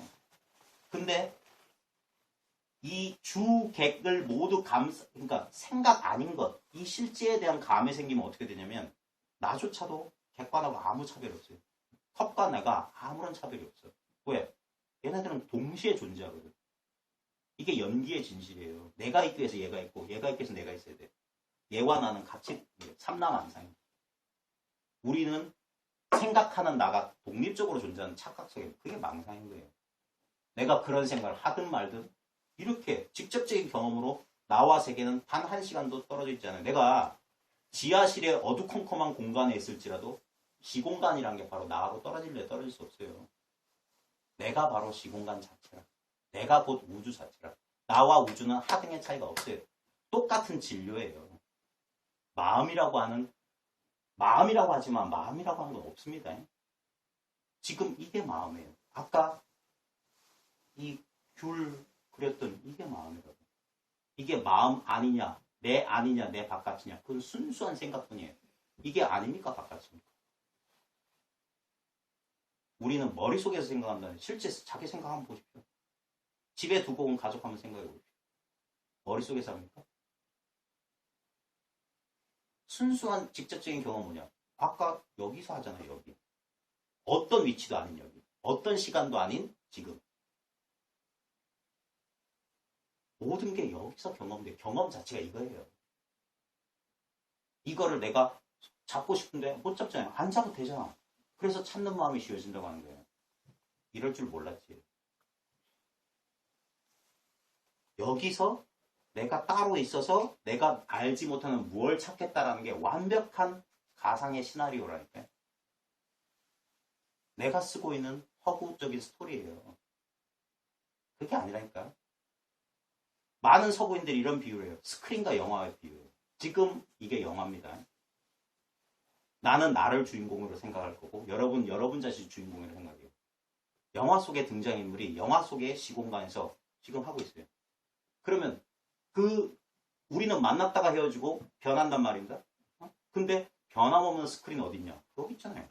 근데 이 주객을 모두 그러니까 생각 아닌 것, 이 실제에 대한 감이 생기면 어떻게 되냐면 나조차도 객관하고 아무 차별이 없어요. 컵과 내가 아무런 차별이 없어. 왜? 얘네들은 동시에 존재하거든. 이게 연기의 진실이에요. 내가 있기 위해서 얘가 있고 얘가 있기 위해서 내가 있어야 돼. 얘와 나는 같이 삼라만상이야. 우리는 생각하는 나가 독립적으로 존재하는 착각 속에 그게 망상인 거예요. 내가 그런 생각을 하든 말든 이렇게 직접적인 경험으로 나와 세계는 단 1시간도 떨어져 있잖아요. 내가 지하실의 어두컴컴한 공간에 있을지라도 시공간이란 게 바로 나하고 떨어질래 떨어질 수 없어요. 내가 바로 시공간 자체라. 내가 곧 우주 자체라. 나와 우주는 하등의 차이가 없어요. 똑같은 진료예요. 마음이라고 하지만 마음이라고 하는 건 없습니다. 지금 이게 마음이에요. 아까 이 귤 그렸던 이게 마음이라고. 이게 마음 아니냐, 내 아니냐, 내 바깥이냐. 그건 순수한 생각뿐이에요. 이게 아닙니까, 바깥입니까? 우리는 머릿속에서 생각한다는 실제 자기 생각 한번 보십시오. 집에 두고 온 가족 한번 생각해 보십시오. 머릿속에서 합니까? 순수한 직접적인 경험은 뭐냐? 아까 여기서 하잖아요, 여기. 어떤 위치도 아닌 여기. 어떤 시간도 아닌 지금. 모든 게 여기서 경험돼요. 경험 자체가 이거예요. 이거를 내가 잡고 싶은데 못 잡잖아요. 안 잡아도 되잖아. 그래서 찾는 마음이 쉬워진다고 하는 거예요. 이럴 줄 몰랐지. 여기서 내가 따로 있어서 내가 알지 못하는 무엇을 찾겠다라는 게 완벽한 가상의 시나리오라니까요. 내가 쓰고 있는 허구적인 스토리예요. 그게 아니라니까. 많은 서구인들이 이런 비유를 해요. 스크린과 영화의 비유예요. 지금 이게 영화입니다. 나는 나를 주인공으로 생각할 거고 여러분 자신이 주인공이라고 생각해요. 영화 속의 등장인물이 영화 속의 시공간에서 지금 하고 있어요. 그러면 우리는 만났다가 헤어지고 변한단 말입니다. 근데 변함없는 스크린 어디 있냐? 여기 있잖아요.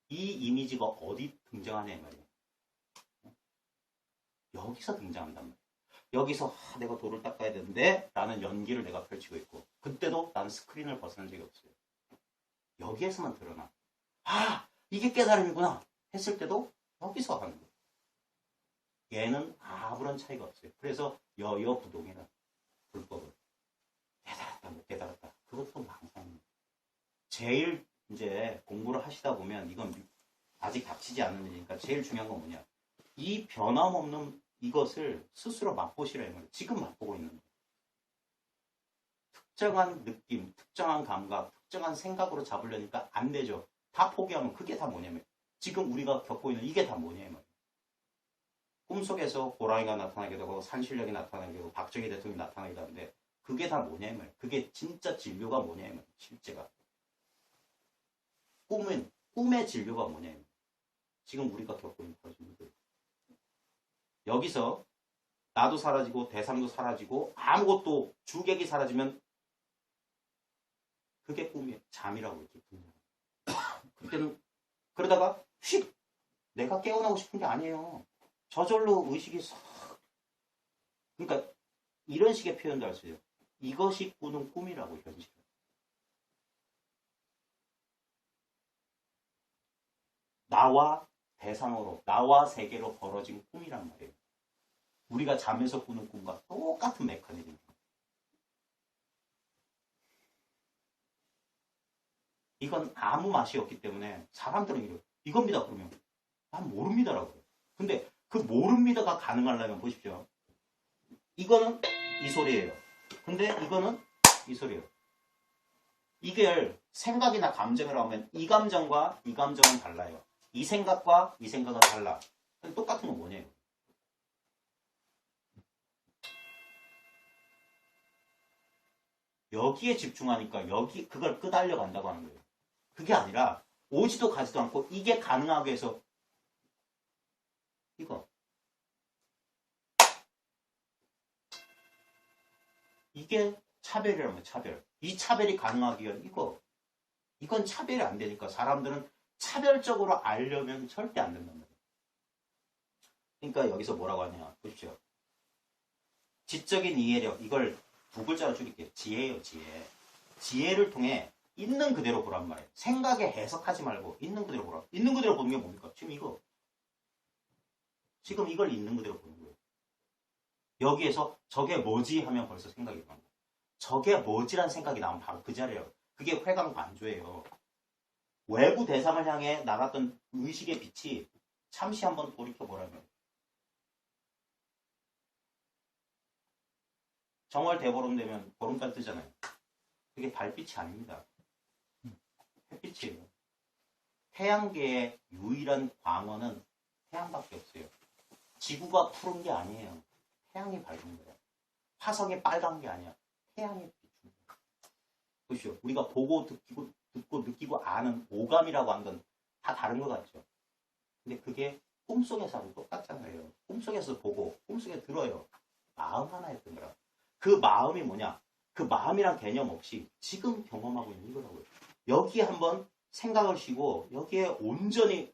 이 이미지가 어디 등장하냐 이 말이에요. 여기서 등장한단 말이에요. 여기서 내가 돌을 닦아야 되는데 라는 연기를 내가 펼치고 있고 그때도 난 스크린을 벗어난 적이 없어요. 여기에서만 드러나. 이게 깨달음이구나 했을 때도 여기서 하는 거예요. 얘는 아무런 차이가 없어요. 그래서 여여부동이라 불법을 깨달았다 못 깨달았다 그것도 망상입니다. 제일 이제 공부를 하시다 보면 이건 아직 닥치지 않는 일이니까 제일 중요한 건 뭐냐, 이 변함없는 이것을 스스로 맛보시라 이 말이에요. 지금 맛보고 있는 거예요. 특정한 느낌, 특정한 감각, 특정한 생각으로 잡으려니까 안 되죠. 다 포기하면 그게 다 뭐냐면 지금 우리가 겪고 있는 이게 다 뭐냐 이 말이에요. 꿈속에서 호랑이가 나타나게 되고 산신령이 나타나게 되고 박정희 대통령이 나타나게 되는데 그게 다 뭐냐 이 말이에요. 그게 진짜 진료가 뭐냐 이 말이에요. 실제가. 꿈의 진료가 뭐냐 이 말이에요. 지금 우리가 겪고 있는 거죠. 여기서 나도 사라지고 대상도 사라지고 아무것도 주객이 사라지면 그게 꿈이에요. 잠이라고 이렇게 부르는. 그때는 그러다가 휙 내가 깨어나고 싶은 게 아니에요. 저절로 의식이 싹. 그러니까 이런 식의 표현도 할 수 있어요. 이것이 꾸는 꿈이라고 현실. 나와 대상으로, 나와 세계로 벌어진 꿈이란 말이에요. 우리가 잠에서 꾸는 꿈과 똑같은 메커니즘이에요. 이건 아무 맛이 없기 때문에 사람들은 이래요. 이겁니다. 그러면 난 모릅니다라고 해요. 근데 그 모릅니다가 가능하려면 보십시오. 이거는 이 소리예요. 근데 이거는 이 소리예요. 이게 생각이나 감정이라고 하면 이 감정과 이 감정은 달라요. 이 생각과 이 생각은 달라. 똑같은 건 뭐냐요. 여기에 집중하니까 여기 그걸 끄달려 간다고 하는 거예요. 그게 아니라 오지도 가지도 않고 이게 가능하게 해서 이거 이게 차별이라면 차별. 이 차별이 가능하기 위한 이건 차별이 안 되니까 사람들은 차별적으로 알려면 절대 안 된단 말이에요. 그러니까 여기서 뭐라고 하냐 보십시오. 지적인 이해력 이걸 두 글자로 줄일게요. 지혜예요. 지혜. 지혜를 통해 있는 그대로 보란 말이에요. 생각에 해석하지 말고 있는 그대로 보라. 있는 그대로 보는 게 뭡니까? 지금 이거. 지금 이걸 있는 그대로 보는 거예요. 여기에서 저게 뭐지 하면 벌써 생각이 나는 거예요. 저게 뭐지란 생각이 나면 바로 그 자리예요. 그게 회광반조예요. 외부 대상을 향해 나갔던 의식의 빛이 잠시 한번 돌이켜보라면 정월 대보름 되면 보름달 뜨잖아요. 그게 달빛이 아닙니다. 햇빛이에요. 태양계의 유일한 광원은 태양밖에 없어요. 지구가 푸른 게 아니에요. 태양이 밝은 거예요. 화성이 빨간 게 아니야. 태양이 비춘 거예요. 보시오. 우리가 보고 듣고 느끼고 아는 오감이라고 하는 건 다 다른 것 같죠. 근데 그게 꿈속에서 하고 똑같잖아요. 꿈속에서 보고 꿈속에 들어요. 마음 하나였던 거라. 그 마음이 뭐냐? 그 마음이란 개념 없이 지금 경험하고 있는 거라고요. 여기에 한번 생각을 쉬고 여기에 온전히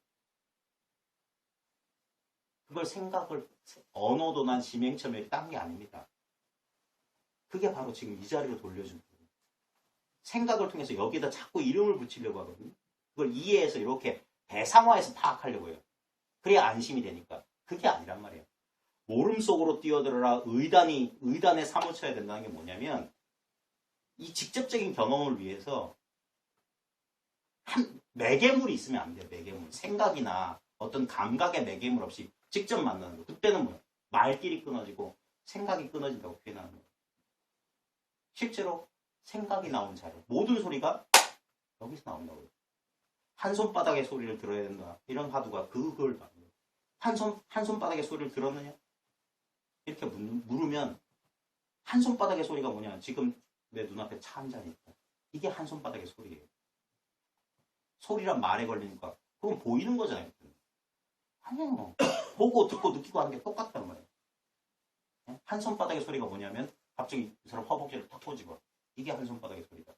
그걸 생각을 언어도난 지명첨에 딴 게 아닙니다. 그게 바로 지금 이 자리로 돌려준 거예요. 생각을 통해서 여기에다 자꾸 이름을 붙이려고 하거든요. 그걸 이해해서 이렇게 대상화해서 파악하려고 해요. 그래야 안심이 되니까. 그게 아니란 말이에요. 모름 속으로 뛰어들어라 의단에 사무쳐야 된다는 게 뭐냐면 이 직접적인 경험을 위해서 한 매개물이 있으면 안 돼요. 매개물. 생각이나 어떤 감각의 매개물 없이 직접 만나는 거. 그때는 뭐야? 말길이 끊어지고 생각이 끊어진다고 표현하는 거예요. 실제로 생각이 나온 자료. 모든 소리가 여기서 나온다고요. 한 손바닥의 소리를 들어야 된다. 이런 화두가 그걸 말해요. 한 손바닥의 소리를 들었느냐? 이렇게 물으면 한 손바닥의 소리가 뭐냐? 지금 내 눈앞에 차 한 잔이 있다. 이게 한 손바닥의 소리예요. 소리란 말에 걸리니까 그건 보이는 거잖아요. 아니요. 보고 듣고 느끼고 하는 게 똑같단 말이에요. 한 손바닥의 소리가 뭐냐면 갑자기 이 사람 허벅지를 탁 꼬집어. 이게 한 손바닥의 소리다.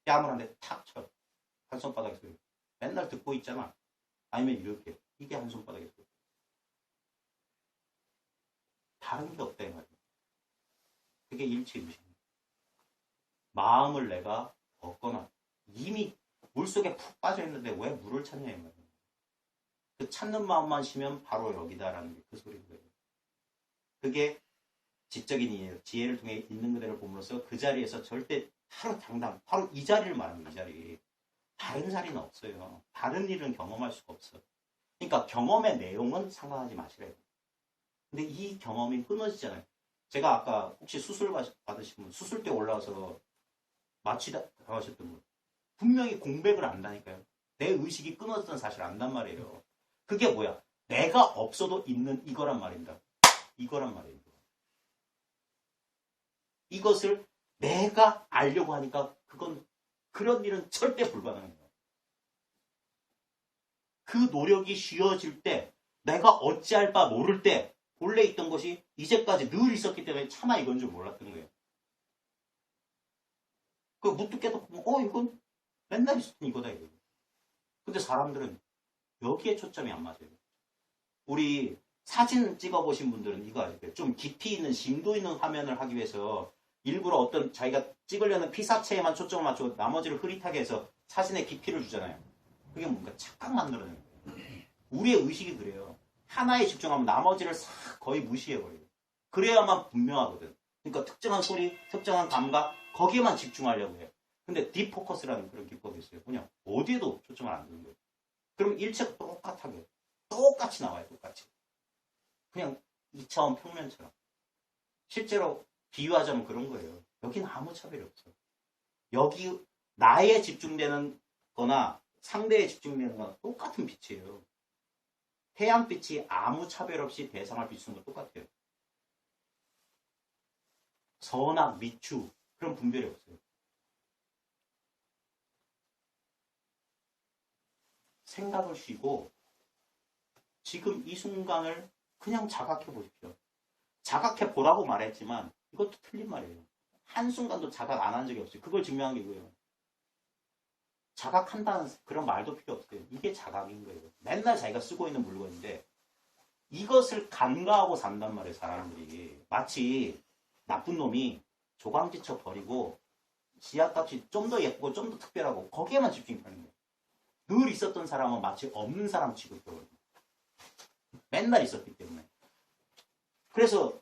뺨을 한 대 탁 쳐. 한 손바닥의 소리. 맨날 듣고 있잖아. 아니면 이렇게. 이게 한 손바닥의 소리. 다른 게 없다 이 말이에요. 그게 일치의식입니다. 마음을 내가 얻거나 이미 물속에 푹 빠져있는데 왜 물을 찾냐 이 말이에요. 그 찾는 마음만 쉬면 바로 여기다라는 게 그 소리인 거예요. 그게 지적인 이해예요. 지혜를 통해 있는 그대로 봄으로써 그 자리에서 절대 바로 이 자리를 말합니다. 이 자리. 다른 자리는 없어요. 다른 일은 경험할 수가 없어. 그러니까 경험의 내용은 상관하지 마시래요. 근데 이 경험이 끊어지잖아요. 제가 아까 혹시 수술 받으신 분, 수술 때 올라와서 마취다 하셨던 분, 분명히 공백을 안다니까요. 내 의식이 끊어졌던 사실을 안단 말이에요. 그게 뭐야? 내가 없어도 있는 이거란 말입니다. 이거란 말이에요. 이것을 내가 알려고 하니까 그런 일은 절대 불가능해요. 그 노력이 쉬워질 때, 내가 어찌할 바 모를 때, 본래 있던 것이 이제까지 늘 있었기 때문에 차마 이건 줄 몰랐던 거예요. 그 무뚝 깨닫고 이건 맨날 있었던 이거다 이거. 근데 사람들은 여기에 초점이 안 맞아요. 우리 사진 찍어보신 분들은 이거 아실까요? 좀 깊이 있는 심도 있는 화면을 하기 위해서 일부러 어떤 자기가 찍으려는 피사체에만 초점을 맞추고 나머지를 흐릿하게 해서 사진에 깊이를 주잖아요. 그게 뭔가 착각 만들어내는 거예요. 우리의 의식이 그래요. 하나에 집중하면 나머지를 싹 거의 무시해버려요. 그래야만 분명하거든. 그러니까 특정한 소리, 특정한 감각 거기에만 집중하려고 해요. 근데 딥포커스라는 그런 기법이 있어요. 그냥 어디에도 초점을 안 두는 거예요. 그럼 일체가 똑같이 나와요. 똑같이. 그냥 2차원 평면처럼. 실제로 비유하자면 그런 거예요. 여기는 아무 차별이 없어. 여기 나에 집중되는 거나 상대에 집중되는 거나 똑같은 빛이에요. 태양빛이 아무 차별 없이 대상을 비추는 건 똑같아요. 선악, 미추 그런 분별이 없어요. 생각을 쉬고 지금 이 순간을 그냥 자각해 보십시오. 자각해 보라고 말했지만 이것도 틀린 말이에요. 한순간도 자각 안 한 적이 없어요. 그걸 증명한 게 이거예요. 자각한다는 그런 말도 필요 없어요. 이게 자각인 거예요. 맨날 자기가 쓰고 있는 물건인데 이것을 간과하고 산단 말이에요. 사람들이. 마치 나쁜 놈이 조강지쳐 버리고 지하값이 좀 더 예쁘고 좀 더 특별하고 거기에만 집중하는 거예요. 늘 있었던 사람은 마치 없는 사람 취급해버려요. 맨날 있었기 때문에. 그래서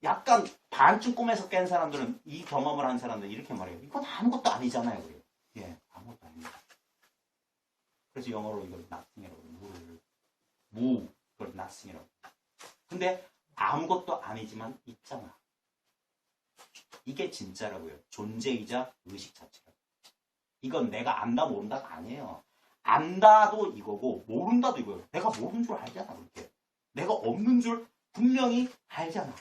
약간 반쯤 꿈에서 깬 사람들은 이 경험을 한 사람들은 이렇게 말해요. 이건 아무것도 아니잖아요. 그래요. 예, 아무것도 아닙니다. 그래서 영어로 이걸 nothing이라고 해요. 무, 그걸 nothing이라고 해요. 근데 아무것도 아니지만 있잖아. 이게 진짜라고요. 존재이자 의식 자체라고. 이건 내가 안다 모른다가 아니에요. 안다도 이거고 모른다도 이거예요. 내가 모르는 줄 알잖아. 그렇게. 내가 없는 줄 분명히 알잖아.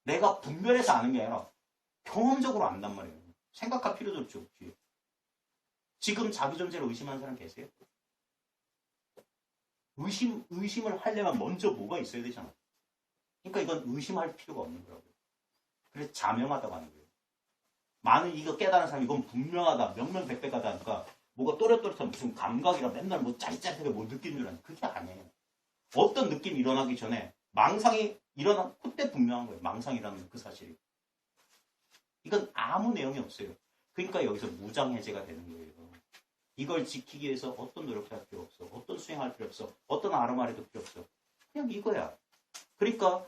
내가 분별해서 아는 게 아니라 경험적으로 안단 말이에요. 생각할 필요도 없지. 지금 자기 존재를 의심하는 사람 계세요? 의심을 하려면 먼저 뭐가 있어야 되잖아. 그러니까 이건 의심할 필요가 없는 거라고요. 그래서 자명하다고 하는 거예요. 많은 이거 깨달은 사람이 이건 분명하다, 명명백백하다 하니까 뭐가 또렷또렷한 무슨 감각이라 맨날 뭐 짜릿짜릿하게 뭐 느끼는 줄 아는 그게 아니에요. 어떤 느낌이 일어나기 전에 망상이 일어난 그때 분명한 거예요. 망상이라는 그 사실이. 이건 아무 내용이 없어요. 그러니까 여기서 무장해제가 되는 거예요. 이걸 지키기 위해서 어떤 노력할 필요 없어. 어떤 수행할 필요 없어. 어떤 아르마리도 필요 없어. 그냥 이거야. 그러니까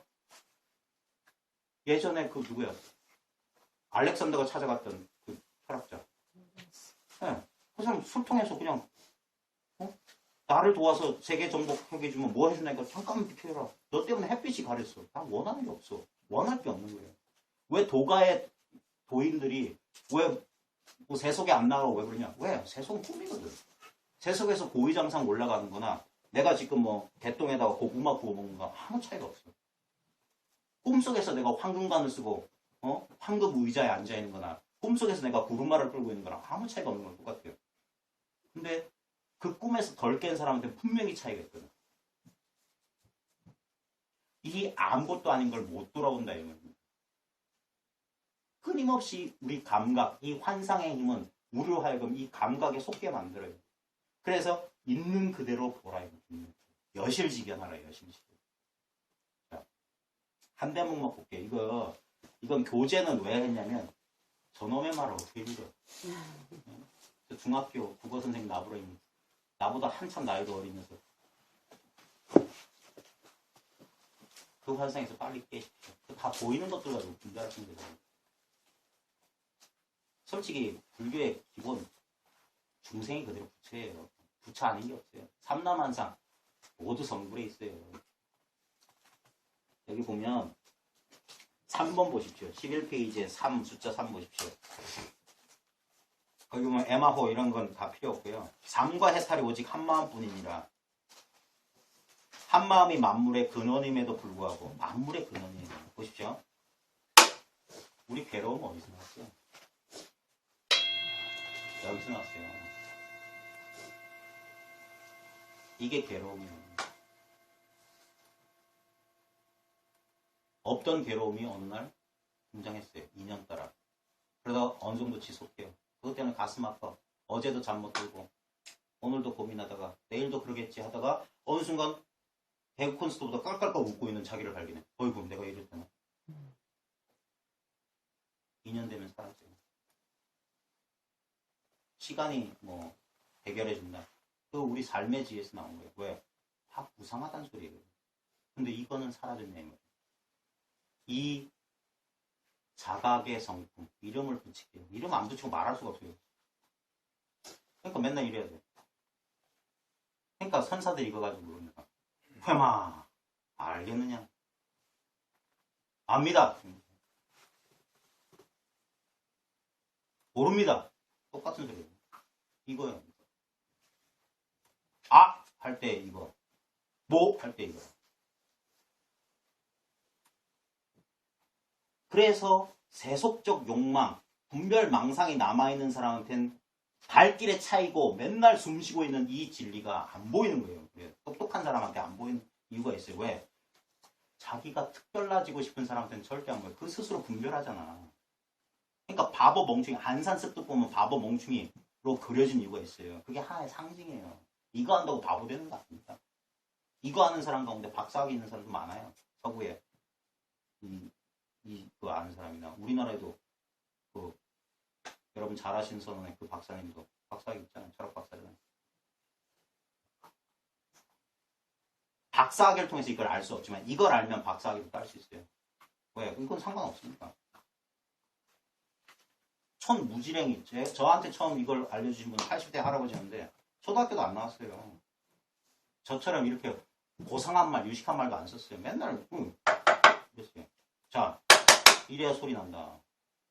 예전에 그 누구야? 알렉산더가 찾아갔던 그 철학자. 네. 그 사람 술통해서 그냥 나를 도와서 세계 정복하게 해주면 뭐 해주냐니까 잠깐만 비켜라. 너 때문에 햇빛이 가렸어. 난 원하는 게 없어. 원할 게 없는 거예요. 왜 도가의 도인들이 왜 뭐 세속에 안 나가고 왜 그러냐? 왜? 세속은 꿈이거든. 세속에서 고위장상 올라가는 거나 내가 지금 뭐 개똥에다가 고구마 구워 먹는 거 아무 차이가 없어. 꿈속에서 내가 황금관을 쓰고 황금 의자에 앉아 있는 거나 꿈속에서 내가 구름말을 끌고 있는 거랑 아무 차이가 없는 건 똑같아요. 근데 그 꿈에서 덜 깬 사람한테 분명히 차이가 있거든. 이 아무것도 아닌 걸 못 돌아온다 이 말입니다. 끊임없이 우리 감각, 이 환상의 힘은 우리로 하여금 이 감각에 속게 만들어요. 그래서 있는 그대로 보라. 여실지견하라. 여실지견. 자, 한 대목만 볼게요. 이건 교재는 왜 했냐면 저놈의 말을 어떻게 믿어. 중학교 국어선생님 나보다 한참 나이도 어리면서 그 환상에서 빨리 깨십시오. 다 보이는 것들 가지고 분별하시면 되잖아요. 솔직히 불교의 기본 중생이 그대로 부처예요. 부처 아닌 게 없어요. 삼남한상 모두 성불에 있어요. 여기 보면 3번 보십시오. 11페이지에 3 숫자 3 보십시오. 거기 보면 에마호 이런 건 다 필요 없고요. 삶과 해탈이 오직 한 마음뿐이니라. 한 마음이 만물의 근원임에도 불구하고 만물의 근원이에요. 보십시오. 우리 괴로움 어디서 나왔어요? 여기서 나왔어요. 이게 괴로움이에요. 없던 괴로움이 어느 날 등장했어요. 2년 따라. 그러다 어느 정도 지속해요. 그것 때문에 가슴 아파. 어제도 잠 못 들고 오늘도 고민하다가 내일도 그러겠지 하다가 어느 순간 배구 콘서트보다 깔깔깔 웃고 있는 자기를 발견해. 어이구 내가 이랬구나. 2년 되면 사라져. 시간이 뭐 해결해 준다. 그 우리 삶의 지혜에서 나온 거예요. 왜? 다 무상하다는 소리예요. 근데 이거는 사라졌네. 이 자각의 성품, 이름을 붙일게요. 이름 안 붙이고 말할 수가 없어요. 그러니까 맨날 이래야 돼. 그러니까 선사들이 이거 가지고 그러니까 회마 알겠느냐? 압니다. 모릅니다. 똑같은 소리예요. 이거예요. 아! 할 때 이거. 뭐? 할 때 이거. 그래서 세속적 욕망, 분별망상이 남아있는 사람한테는 발길의 차이고 맨날 숨쉬고 있는 이 진리가 안 보이는 거예요. 똑똑한 사람한테 안 보이는 이유가 있어요. 왜? 자기가 특별해지고 싶은 사람한테는 절대 안 보여요. 그 스스로 분별하잖아. 그러니까 바보 멍충이, 안산습도 보면 바보 멍충이로 그려진 이유가 있어요. 그게 하나의 상징이에요. 이거 한다고 바보 되는 거 아닙니다. 이거 하는 사람 가운데 박사학위 있는 사람도 많아요. 서구에. 그 아는 사람이나 우리나라에도 그 여러분 잘 아시는 선원의 그 박사님도 박사학위 있잖아요. 철학 박사잖아요. 박사학위를 통해서 이걸 알 수 없지만 이걸 알면 박사학위도 딸 수 있어요. 왜? 이건 상관없으니까. 천무지랭이. 저한테 처음 이걸 알려주신 분은 80대 할아버지였는데 초등학교도 안 나왔어요. 저처럼 이렇게 고상한 말, 유식한 말도 안 썼어요. 맨날 이랬어요. 자, 이래야 소리 난다.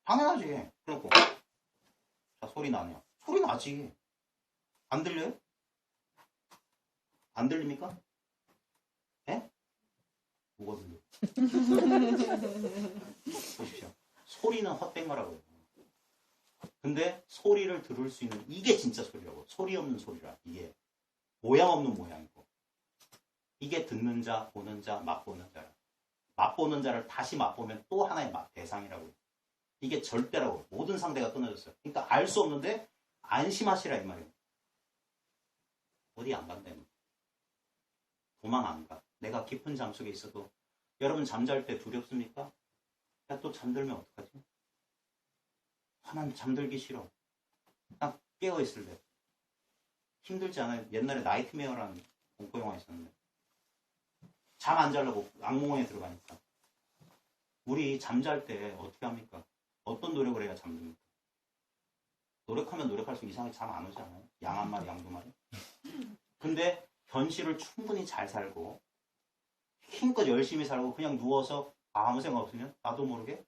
당연하지. 그래갖고 자, 소리 나네요. 소리 나지. 안 들려요? 안 들립니까? 예? 뭐가 들려? 보십시오. 소리는 헛된 거라고요. 근데 소리를 들을 수 있는 이게 진짜 소리라고. 소리 없는 소리라. 이게 모양 없는 모양이고. 이게 듣는 자, 보는 자, 맛보는 자라. 맛보는 자를 다시 맛보면 또 하나의 대상이라고요. 이게 절대라고. 모든 상대가 끊어졌어요. 그러니까 알 수 없는데 안심하시라 이 말이에요. 어디 안 간다며. 도망 안 가. 내가 깊은 잠 속에 있어도 여러분 잠잘 때 두렵습니까? 야, 또 잠들면 어떡하지? 난 잠들기 싫어. 딱 깨어있을 때. 힘들지 않아요? 옛날에 나이트메어라는 공포영화 있었는데 잠 안 자려고 악몽에 들어가니까 우리 잠잘 때 어떻게 합니까? 어떤 노력을 해야 잠듭니까? 노력하면 노력할수록 이상하게 잠 안 오지 않아요? 양 한 마리, 양 두 마리? 근데 현실을 충분히 잘 살고 힘껏 열심히 살고 그냥 누워서 아무 생각 없으면 나도 모르게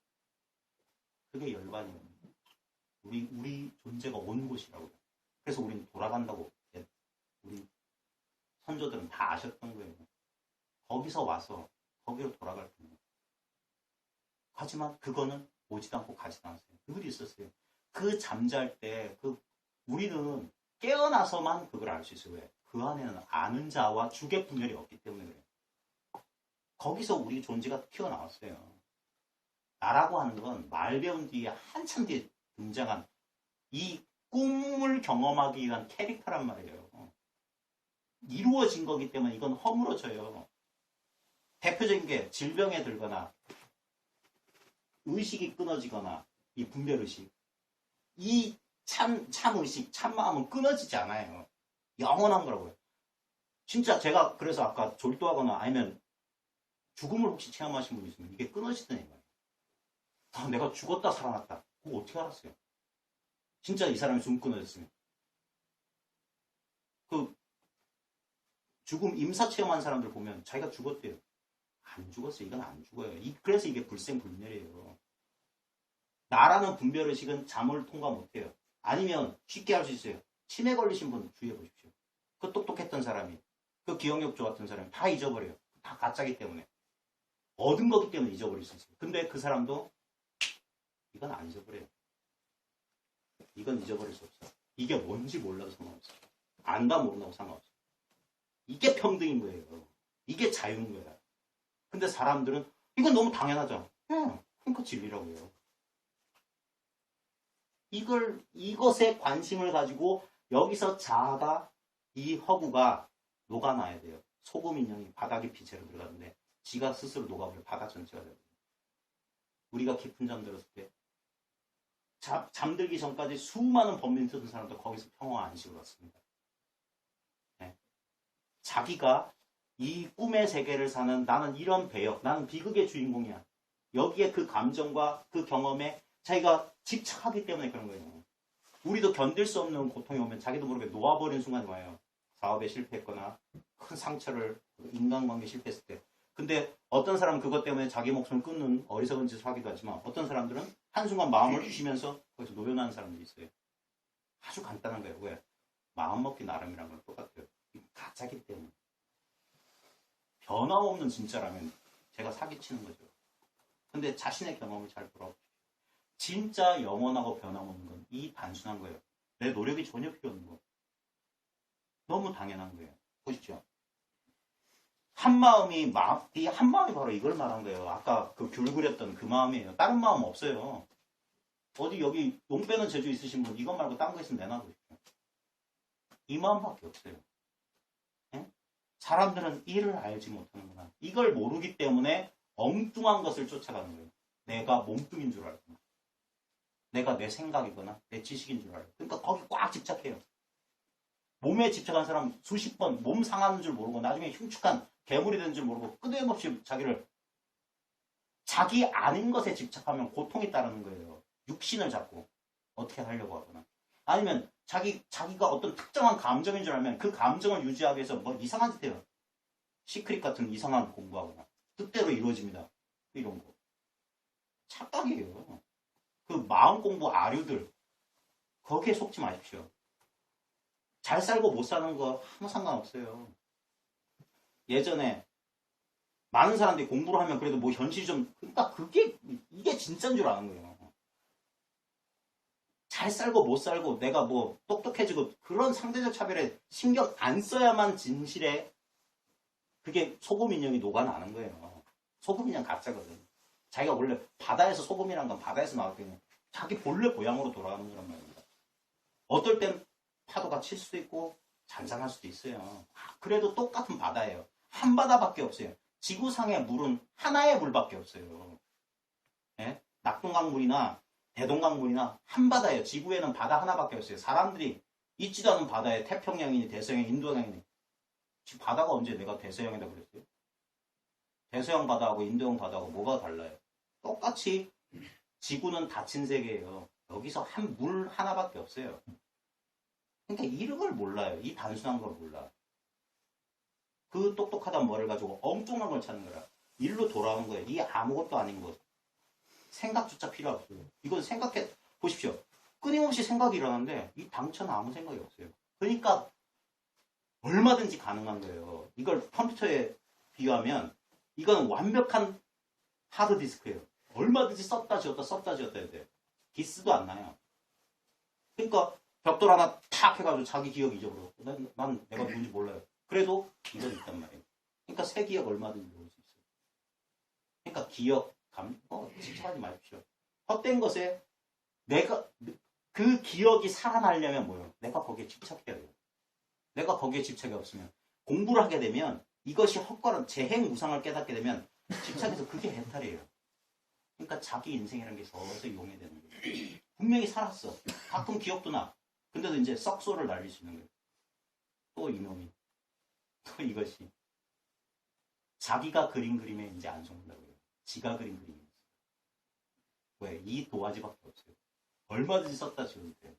그게 열반이에요. 우리 존재가 온 곳이라고요. 그래서 우리는 돌아간다고 우리 선조들은 다 아셨던 거예요. 거기서 와서 거기로 돌아갈 겁니다. 하지만 그거는 오지도 않고 가지도 않았어요. 그들이 있었어요. 그 잠잘 때 우리는 깨어나서만 그걸 알 수 있어요. 왜? 그 안에는 아는 자와 주객 분열이 없기 때문에 그래요. 거기서 우리 존재가 튀어나왔어요. 나라고 하는 건 말 배운 뒤에 한참 뒤에 등장한 이 꿈을 경험하기 위한 캐릭터란 말이에요. 이루어진 거기 때문에 이건 허물어져요. 대표적인 게 질병에 들거나 의식이 끊어지거나 이 분별의식. 이 참의식, 참마음은 끊어지지 않아요. 영원한 거라고요. 진짜 제가 그래서 아까 졸도하거나 아니면 죽음을 혹시 체험하신 분 있으면 이게 끊어지더니 말이에요. 아, 내가 죽었다 살아났다. 그거 어떻게 알았어요? 진짜 이 사람이 숨 끊어졌으면. 그 죽음 임사 체험한 사람들 보면 자기가 죽었대요. 안 죽었어요. 이건 안 죽어요. 그래서 이게 불생불멸이에요. 나라는 분별의식은 잠을 통과 못해요. 아니면 쉽게 할 수 있어요. 치매 걸리신 분 주의해 보십시오. 그 똑똑했던 사람이, 그 기억력 좋았던 사람이 다 잊어버려요. 다 가짜기 때문에. 얻은 거기 때문에 잊어버릴 수 있어요. 근데 그 사람도 이건 안 잊어버려요. 이건 잊어버릴 수 없어요. 이게 뭔지 몰라도 상관없어요. 안다 모른다고 상관없어요. 이게 평등인 거예요. 이게 자유인 거야. 근데 사람들은 이건 너무 당연하죠. 그러니까 진리라고요. 이것에 관심을 가지고 여기서 자아가 이 허구가 녹아나야 돼요. 소금 인형이 바다 깊이 재로 들어가는데 지가 스스로 녹아버려 바다 전체가 돼요. 우리가 깊은 잠 들었을 때 잠들기 전까지 수많은 범민 뜯은 사람도 거기서 평화 안식을 얻습니다. 네. 자기가 이 꿈의 세계를 사는 나는 이런 배역, 나는 비극의 주인공이야. 여기에 그 감정과 그 경험에 자기가 집착하기 때문에 그런 거예요. 우리도 견딜 수 없는 고통이 오면 자기도 모르게 놓아버리는 순간이 와요. 사업에 실패했거나 큰 상처를 인간관계 실패했을 때. 근데 어떤 사람은 그것 때문에 자기 목숨을 끊는 어리석은 짓을 하기도 하지만 어떤 사람들은 한순간 마음을 쉬면서 거기서 노연하는 사람들이 있어요. 아주 간단한 거예요. 왜? 마음먹기 나름이란 건 똑같아요. 가짜기 때문에. 변함없는 진짜라면 제가 사기치는 거죠. 근데 자신의 경험을 잘 돌아보십시오. 진짜 영원하고 변함없는 건 이 단순한 거예요. 내 노력이 전혀 필요 없는 거. 너무 당연한 거예요. 보십시오. 한마음이 바로 이걸 말한 거예요. 아까 그 귤 그렸던 그 마음이에요. 다른 마음 없어요. 어디 여기 용 빼는 재주 있으신 분 이것 말고 딴 거 있으면 내놔보십시오. 이 마음밖에 없어요. 네? 사람들은 이를 알지 못하는구나. 이걸 모르기 때문에 엉뚱한 것을 쫓아가는 거예요. 내가 몸뚱인 줄 알고 내가 내 생각이거나 내 지식인 줄 알고 그러니까 거기 꽉 집착해요. 몸에 집착한 사람 수십 번 몸 상하는 줄 모르고 나중에 흉측한 괴물이 되는 줄 모르고 끊임없이 자기를 자기 아닌 것에 집착하면 고통이 따르는 거예요. 육신을 잡고 어떻게 하려고 하거나 아니면 자기가 어떤 특정한 감정인 줄 알면 그 감정을 유지하기 위해서 뭐 이상한 짓 해요. 시크릿 같은 이상한 공부하거나 뜻대로 이루어집니다. 이런 거 착각이에요. 그 마음 공부 아류들 거기에 속지 마십시오. 잘 살고 못 사는 거 아무 상관없어요. 예전에 많은 사람들이 공부를 하면 그래도 뭐 현실이 좀 그러니까 이게 진짜인 줄 아는 거예요. 잘 살고 못 살고 내가 뭐 똑똑해지고 그런 상대적 차별에 신경 안 써야만 진실에 그게 소금 인형이 녹아나는 거예요. 소금 인형 가짜거든. 자기가 원래 바다에서 소금이란 건 바다에서 나왔거든요. 자기 본래 고향으로 돌아가는 거란 말입니다. 어떨 땐 파도가 칠 수도 있고 잔잔할 수도 있어요. 그래도 똑같은 바다예요. 한 바다밖에 없어요. 지구상의 물은 하나의 물밖에 없어요. 예? 낙동강물이나 대동강물이나 한 바다예요. 지구에는 바다 하나밖에 없어요. 사람들이 있지도 않은 바다에 태평양이니 대서양이니 인도양이니 지금 바다가 언제 내가 대서양이다 그랬어요? 대서양 바다하고 인도양 바다하고 뭐가 달라요? 똑같이 지구는 닫힌 세계예요. 여기서 물 하나밖에 없어요. 그러니까 이걸 몰라요. 이 단순한 걸 몰라. 그 똑똑하다는 뭐를 가지고 엉뚱한 걸 찾는 거라. 일로 돌아오는 거예요. 이 아무것도 아닌 것. 생각조차 필요 없어요. 이건 생각해 보십시오. 끊임없이 생각이 일어나는데 이 당처는 아무 생각이 없어요. 그러니까 얼마든지 가능한 거예요. 이걸 컴퓨터에 비유하면 이건 완벽한 하드디스크예요. 얼마든지 썼다 지웠다 해야 돼요. 기스도 안 나요. 그러니까 벽돌 하나 탁 해가지고 자기 기억 잊어버려. 난 내가 누군지 몰라요. 그래도 이건 있단 말이에요. 그러니까 새 기억 얼마든지 넣을 수 있어요. 그러니까 기억, 집착하지 마십시오. 헛된 것에 그 기억이 살아나려면 뭐예요? 내가 거기에 집착해야 돼요. 내가 거기에 집착이 없으면 공부를 하게 되면 이것이 헛걸음, 재행무상을 깨닫게 되면 집착해서 그게 해탈이에요. 그러니까 자기 인생이라는 게 서서히 용해되는 거예요. 분명히 살았어. 가끔 기억도 나. 근데도 이제 썩소를 날릴 수 있는 거예요. 또 이놈이. 또 이것이. 자기가 그린 그림에 이제 안 속는다고요. 지가 그린 그림이 있어요. 왜? 이 도화지밖에 없어요. 얼마든지 썼다 지워도 돼요.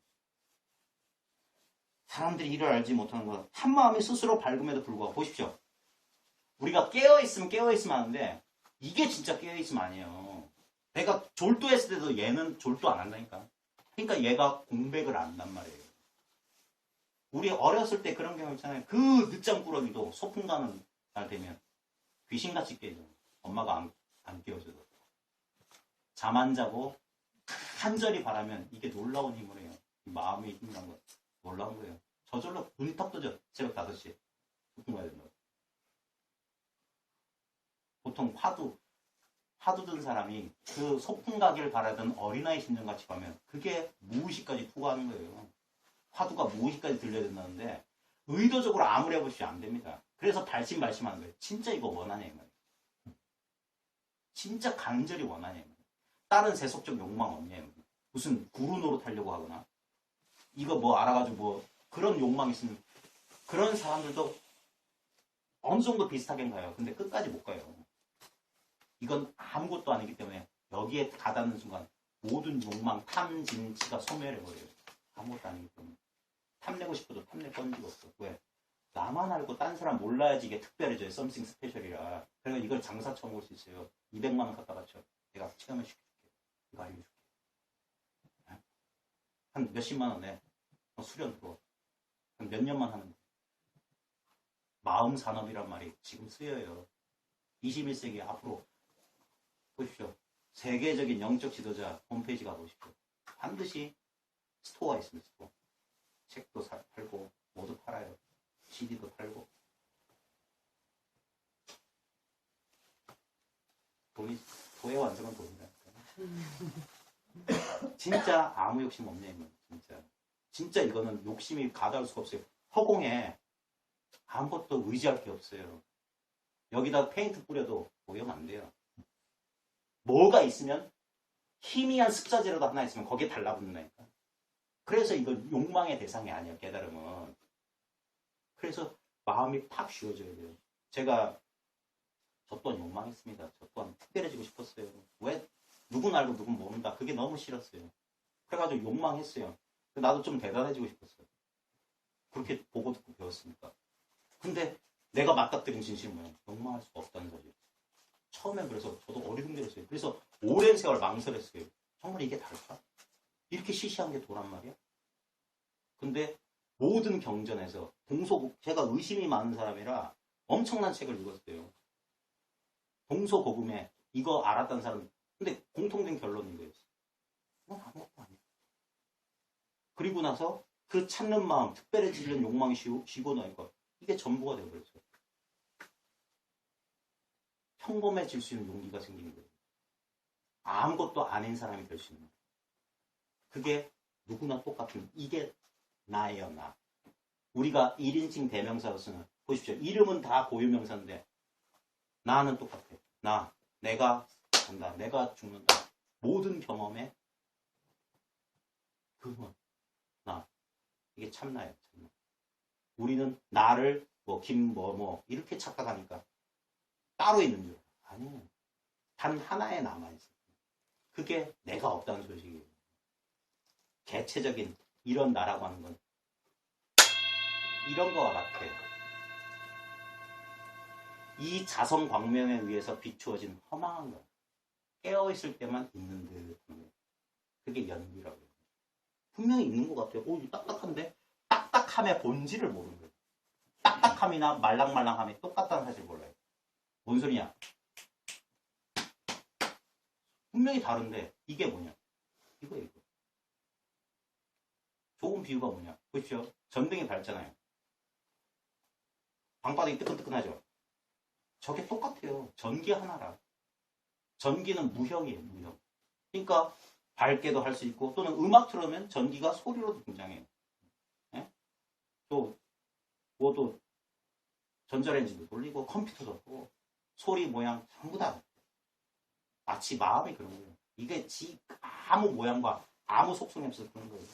사람들이 이를 알지 못하는 건 한마음이 스스로 밝음에도 불구하고 보십시오. 우리가 깨어있으면 하는데 이게 진짜 깨어있으면 아니에요. 내가 졸도했을 때도 얘는 졸도 안 한다니까. 그러니까 얘가 공백을 안단 말이에요. 우리 어렸을 때 그런 경우 있잖아요. 그 늦잠꾸러기도 소풍 가는 날 되면 귀신같이 깨죠. 엄마가 안 깨워줘도. 잠 안 자고 간절히 바라면 이게 놀라운 힘을 해요. 마음의 힘이란 거 놀라운 거예요. 저절로 눈이 턱 뜨죠. 새벽 5시에 소풍 가야 된다고. 보통 화두 든 사람이 그 소풍 가길 바라던 어린아이 심정같이 가면 그게 무의식까지 투과하는 거예요. 화두가 무의식까지 들려야 된다는데 의도적으로 아무리 해보시면 안 됩니다. 그래서 발심발심하는 거예요. 진짜 이거 원하냐 이 말이에요. 진짜 간절히 원하냐 이 말이에요. 다른 세속적 욕망 없냐 이 말이에요. 무슨 구루 노릇하려고 하거나 이거 뭐 알아가지고 뭐 그런 욕망 있으면 그런 사람들도 어느 정도 비슷하게 가요. 근데 끝까지 못 가요. 이건 아무것도 아니기 때문에 여기에 가닿는 순간 모든 욕망, 탐, 진치가 소멸해버려요. 아무것도 아니기 때문에. 탐내고 싶어도 탐낼 건지가 없어. 왜? 나만 알고 딴 사람 몰라야지 이게 특별해져요. 썸씽 스페셜이라. 그러니까 이걸 장사 처음 볼 수 있어요. 200만 원 갖다 바쳐. 내가 체험을 시켜줄게. 이거 알려줄게. 한 몇십만 원에 수련 들어. 한 몇 년만 하는 거예요. 마음 산업이란 말이 지금 쓰여요. 21세기 앞으로 보십시오. 세계적인 영적 지도자 홈페이지 가보십시오. 반드시 스토어가 있습니다. 스토어. 책도 팔고 모두 팔아요. CD도 팔고. 돈이 도의 완성은 돈이라니까. 진짜 아무 욕심 없네 이건 진짜. 진짜 이거는 욕심이 가다할 수가 없어요. 허공에 아무것도 의지할 게 없어요. 여기다 페인트 뿌려도 오염 안 돼요. 뭐가 있으면 희미한 습자재라도 하나 있으면 거기에 달라붙는다니까. 그래서 이건 욕망의 대상이 아니야, 깨달음은. 그래서 마음이 팍 쉬워져야 돼요. 제가 저 또한 욕망했습니다. 저 또한 특별해지고 싶었어요. 왜? 누군 알고 누군 모른다. 그게 너무 싫었어요. 그래가지고 욕망했어요. 나도 좀 대단해지고 싶었어요. 그렇게 보고 듣고 배웠으니까. 근데 내가 맞닥뜨린 진실은 뭐예요? 욕망할 수가 없다는 거지. 처음엔 그래서 저도 어리둥절했어요. 그래서 오랜 세월 망설였어요. 정말 이게 다를까? 이렇게 시시한 게 도란 말이야? 근데 모든 경전에서 제가 의심이 많은 사람이라 엄청난 책을 읽었어요. 동서고금에 이거 알았다는 사람, 근데 공통된 결론인 거예요. 이건 아무것도 아니야. 그리고 나서 그 찾는 마음, 특별해지려는 욕망이 쉬고 나니까 이게 전부가 되어버렸어요. 평범해질 수 있는 용기가 생기는 거예요. 아무것도 아닌 사람이 될 수 있는 거예요. 그게 누구나 똑같은 이게 나예요, 나. 우리가 1인칭 대명사로 쓰는 보십시오. 이름은 다 고유명사인데 나는 똑같아. 나, 내가 산다, 내가 죽는다. 모든 경험에 그건 나. 이게 참나예요, 참나. 우리는 나를 이렇게 착각하니까 따로 있는 줄. 아니에요. 단 하나에 남아있어요. 그게 내가 없다는 소식이에요. 개체적인 이런 나라고 하는 건 이런 거와 같아요. 이 자성 광명에 의해서 비추어진 허망한 거. 깨어있을 때만 있는 듯한 거. 그게 연기라고 해요. 분명히 있는 것 같아요. 오, 딱딱한데? 딱딱함의 본질을 모르는 거예요. 딱딱함이나 말랑말랑함이 똑같다는 사실 몰라요. 뭔 소리냐? 분명히 다른데 이게 뭐냐? 이거. 좋은 비유가 뭐냐? 보십시오. 전등이 밝잖아요. 방바닥이 뜨끈뜨끈하죠? 저게 똑같아요. 전기 하나라. 전기는 무형이에요. 무형. 그러니까 밝게도 할 수 있고 또는 음악 틀으면 전기가 소리로도 등장해요. 예? 또 전자레인지도 돌리고 컴퓨터도 하고 소리 모양 전부 다 마치 마음이 그런 거예요. 이게 아무 모양과 아무 속성이 없어서 그런 거예요.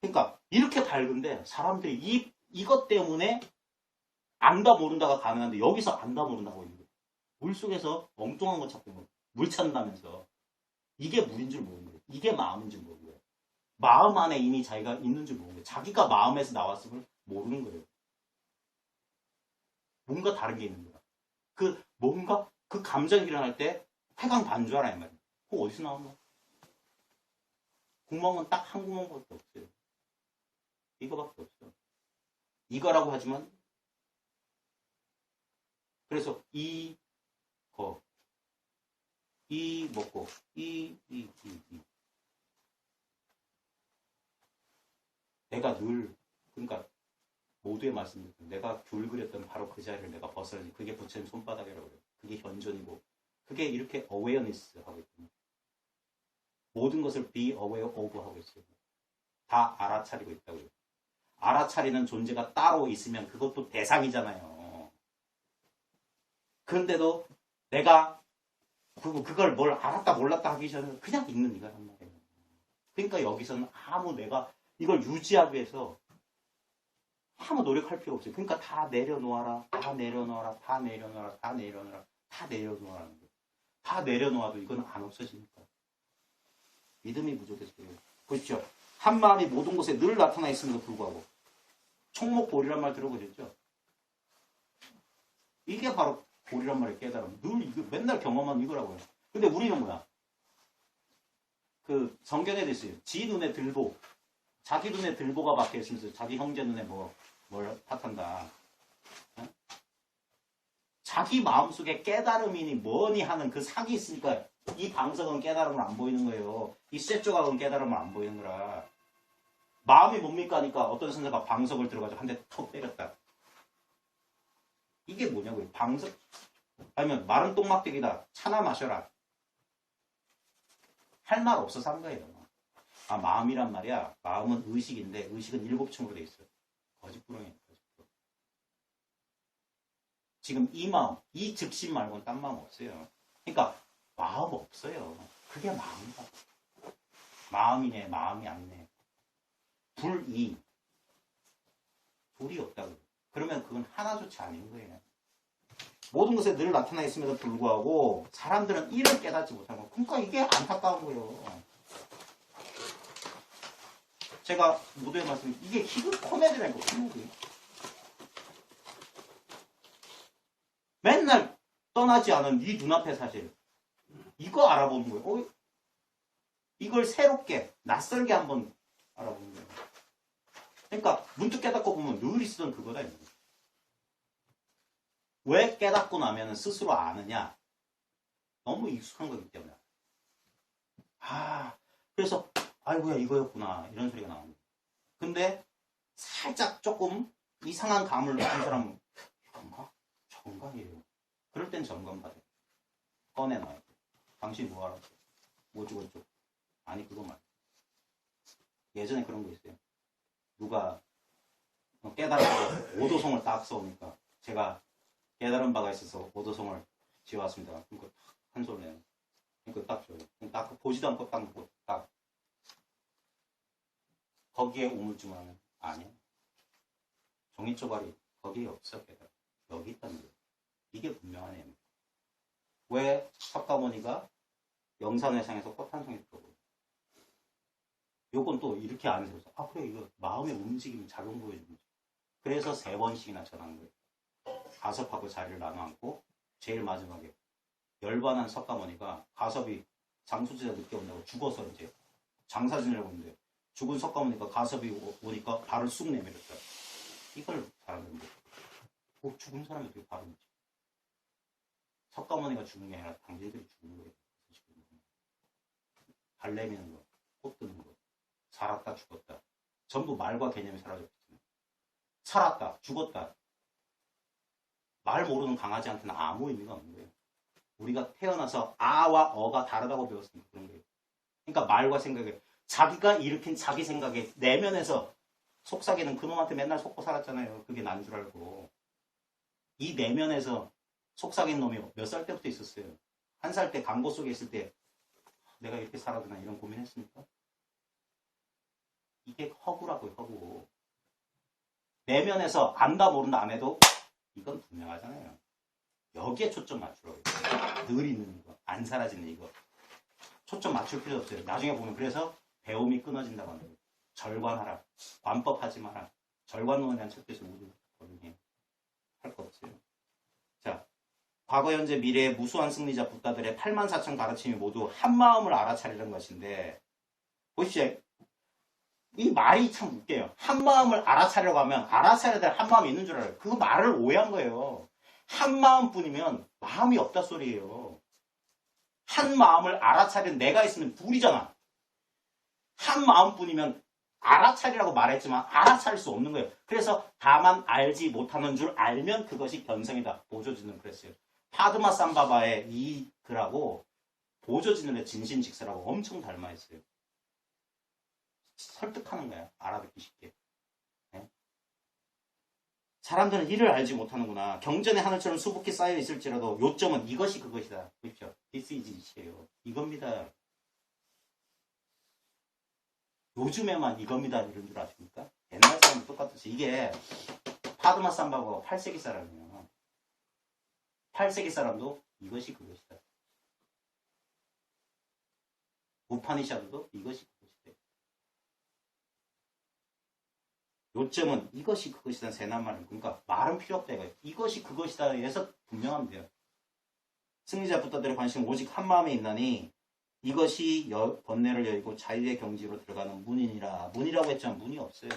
그러니까 이렇게 밝은데 사람들이 이것 때문에 안다 모른다가 가능한데 여기서 안다 모른다고 있는 거예요. 물속에서 엉뚱한 거 찾고 물 찾는다면서 이게 물인 줄 모르는 거예요. 이게 마음인 줄 모르는 거예요. 마음 안에 이미 자기가 있는 줄 모르는 거예요. 자기가 마음에서 나왔음을 모르는 거예요. 뭔가 다른 게 있는 거야. 그 감정이 일어날 때 회광반주하라 이 말이에요. 그거 어디서 나오나? 구멍은 딱 한 구멍밖에 없어요. 이거밖에 없어요. 이거라고 하지만 그래서 내가 늘 그러니까 모두의 말씀드린 내가 귤 그렸던 바로 그 자리를 내가 벗어나지 그게 부처님 손바닥이라고 그래요. 그게 현존이고 그게 이렇게 awareness 하고 있거든요. 모든 것을 be aware of 하고 있어요. 다 알아차리고 있다고요. 알아차리는 존재가 따로 있으면 그것도 대상이잖아요. 그런데도 내가 그걸 뭘 알았다 몰랐다 하기 전에 그냥 있는 이거란 말이에요. 그러니까 여기서는 아무 내가 이걸 유지하기 위해서 아무 노력할 필요 없어요. 그러니까 다 내려놓아라, 다 내려놓아라, 다 내려놓아라, 다 내려놓아라, 다 내려놓아라는 거예요. 다 내려놓아도 이건 안 없어지니까. 믿음이 부족해서 그래요. 보십시오. 한 마음이 모든 곳에 늘 나타나 있음에도 불구하고 총목볼이란 말 들어보셨죠? 이게 바로 볼이란 말의 깨달음. 늘 이거 맨날 경험한 이거라고요. 근데 우리는 뭐야? 그 성경에도 있어요. 지 눈에 들보, 자기 눈에 들보가 박혀 있으면서 자기 형제 눈에 뭘 탓한다. 어? 자기 마음속에 깨달음이니 뭐니 하는 그 상이 있으니까 이 방석은 깨달음을 안 보이는 거예요. 이 쇠조각은 깨달음을 안 보이는 거라. 마음이 뭡니까 하니까 어떤 선생가 방석을 들어가지고 한 대 턱 때렸다. 이게 뭐냐고요. 방석 아니면 마른 똥막대기다. 차나 마셔라. 할 말 없어서 한 거예요. 아, 마음이란 말이야. 마음은 의식인데 의식은 7층으로 돼 있어요. 거짓부렁이에요. 거짓부렁. 지금 이 마음, 이 즉심 말고는 딴 마음 없어요. 그러니까 마음 없어요. 그게 마음이다. 마음이네, 마음이 아니네. 불이 둘이 없다고요. 그러면 그건 하나조차 아닌 거예요. 모든 것에 늘 나타나 있음에도 불구하고 사람들은 이를 깨닫지 못하는 거예요. 그러니까 이게 안타까운 거예요. 제가 모두에 말씀 이게 희극 코미디라니까. 코미디. 맨날 떠나지 않은 네 눈앞의 사실 이거 알아보는 거예요. 이걸 새롭게 낯설게 한번 알아보는 거예요. 그러니까 문득 깨닫고 보면 늘 있었던 그거다. 왜 깨닫고 나면 스스로 아느냐? 너무 익숙한 거기 때문에. 그래서 아이고야 이거였구나 이런 소리가 나옵니다. 근데 살짝 조금 이상한 감을 느낀 사람은 이건가? 저건가? 이래요. 그럴 땐 점검받아요. 꺼내놔요. 당신 뭐 알았어? 뭐 죽었죠? 아니 그거 말이야. 예전에 그런 거 있어요. 누가 깨달아서 오도송을 딱 써오니까 제가 깨달은 바가 있어서 오도송을 지어왔습니다. 그러니까 한 소리 내요. 그러니까 딱 줘요. 딱 보지도 않고 딱 놓고 딱 거기에 우물쭈물하면 아니야. 종이 쪼가리 거기에 없어. 깨달음. 여기 있다는 거예요. 이게 분명한 애입니다. 왜 석가모니가 영산회상에서 꽃 한 송이 들어보요. 요건 또 이렇게 안 해서 그래 이거 마음의 움직임 작용 보여주는 거죠. 그래서 3번씩이나 전한 거예요. 가섭하고 자리를 나눠 앉고 제일 마지막에 열반한 석가모니가 가섭이 장수지자 늦게 온다고 죽어서 이제 장사 지내려고 했는데 죽은 석가모니가 가섭이 오니까 발을 쑥 내밀었다. 이걸 사람들은 죽은 사람이 어떻게 발을 내지? 석가모니가 죽는 게 아니라 당신들이 죽는 거예요. 발 내미는 거, 꽃 드는 거, 살았다 죽었다. 전부 말과 개념이 사라졌거든요. 살았다 죽었다. 말 모르는 강아지한테는 아무 의미가 없는 거예요. 우리가 태어나서 아와 어가 다르다고 배웠으니까 그런 거예요. 그러니까 말과 생각에 자기가 일으킨 자기 생각에 내면에서 속삭이는 그놈한테 맨날 속고 살았잖아요. 그게 난 줄 알고. 이 내면에서 속삭인 놈이 몇 살 때부터 있었어요. 1살 때 강고 속에 있을 때 내가 이렇게 살아도 되나 이런 고민했습니까? 이게 허구라고요. 허구. 내면에서 안다 모른다 안 해도 이건 분명하잖아요. 여기에 초점 맞추라고. 늘 있는 이거. 안 사라지는 이거. 초점 맞출 필요 없어요. 나중에 보면 그래서 배움이 끊어진다고 하는 거예요. 절관하라. 관법하지 마라. 절관론에 대한 책들에서 모두 거든요. 할 거 없어요. 자, 과거, 현재, 미래의 무수한 승리자 붓다들의 84,000 가르침이 모두 한 마음을 알아차리는 것인데 보십시오. 이 말이 참 웃겨요. 한 마음을 알아차려고 하면 알아차려야 될 한 마음이 있는 줄 알아요. 그 말을 오해한 거예요. 한 마음뿐이면 마음이 없다 소리예요. 한 마음을 알아차린 내가 있으면 둘이잖아. 한 마음뿐이면 알아차리라고 말했지만 알아차릴 수 없는 거예요. 그래서 다만 알지 못하는 줄 알면 그것이 견성이다. 보조진은 그랬어요. 파드마 삼바바의 이 글하고 보조진의 진신직사라고 엄청 닮아 있어요. 설득하는 거야. 알아듣기 쉽게. 네? 사람들은 이를 알지 못하는구나. 경전의 하늘처럼 수북히 쌓여 있을지라도 요점은 이것이 그것이다. 보십시오. This is it이에요. 이겁니다. 요즘에만 이겁니다. 이런 줄 아십니까? 옛날 사람은 똑같았지. 이게 파드마 삼바고 8세기 사람이에요. 8세기 사람도 이것이 그것이다. 우파니샤드도 이것이 그것이다. 요점은 이것이 그것이다. 세낱말은. 그러니까 말은 필요 없다. 이것이 그것이다. 해서 분명하면 돼요. 승리자 붓다들의 관심은 오직 한 마음에 있나니 이것이 번뇌를 열고 자유의 경지로 들어가는 문이니라. 문이라고 했지만 문이 없어요.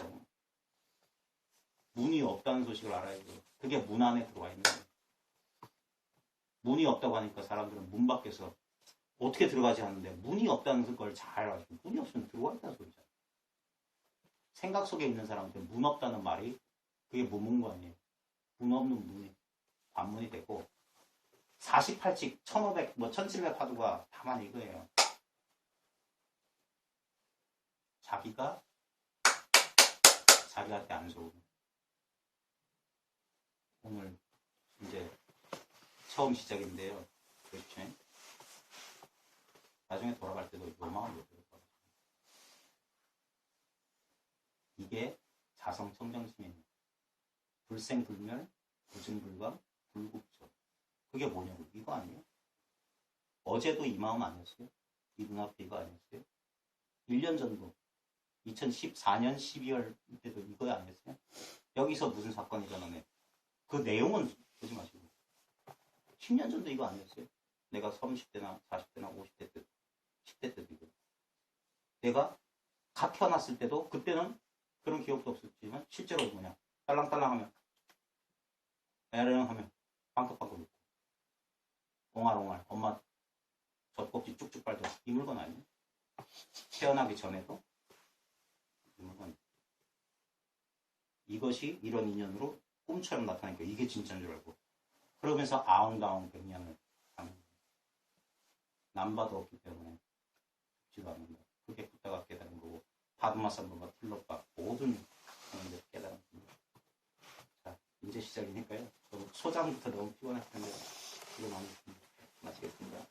문이 없다는 소식을 알아야 돼요. 그게 문 안에 들어와 있는 거예요. 문이 없다고 하니까 사람들은 문 밖에서 어떻게 들어가지 하는데 문이 없다는 걸 잘 알아요. 문이 없으면 들어와 있다는 소리잖아요. 생각 속에 있는 사람한테 문 없다는 말이 그게 무문관이에요. 문 없는 문이 관문이 되고 48칙 1500 1700 화두가 다만 이거예요. 자기한테 안 좋은 오늘 이제 처음 시작인데요. 그렇죠? 나중에 돌아갈 때도 요망을 못 들을 거예요. 이게 자성청정심입니다. 불생불멸, 불증불광, 불국조. 그게 뭐냐고. 이거 아니에요? 어제도 이 마음 아니었어요? 이 눈앞에 이거 아니었어요? 1년 전도 2014년 12월 때도 이거 아니었어요? 여기서 무슨 사건이 일어나네. 그 내용은 보지 마시고 10년 전도 이거 아니었어요? 내가 30대나 40대나 50대 때 10대 때도 이거. 내가 갓 태어났을 때도 그때는 그런 기억도 없었지만 실제로 뭐냐 딸랑딸랑하면 에르렁 하면 빵긋빵긋 웃고 옹알옹알 엄마 젖꼭지 쭉쭉 빨던 이 물건 아니에요? 태어나기 전에도 이 물건. 이것이 이런 인연으로 꿈처럼 나타나니까 이게 진짜인 줄 알고 그러면서 아웅다웅 백년을 하는 거예요. 남바도 없기 때문에 죽지도 않는다. 그게 부다가 깨달은 거고 바드마산보가 틀로빠 모든 하는데 깨달은 겁니다. 자 이제 시작이니까요. 소장부터 너무 피곤할 텐데 이거 마치겠습니다.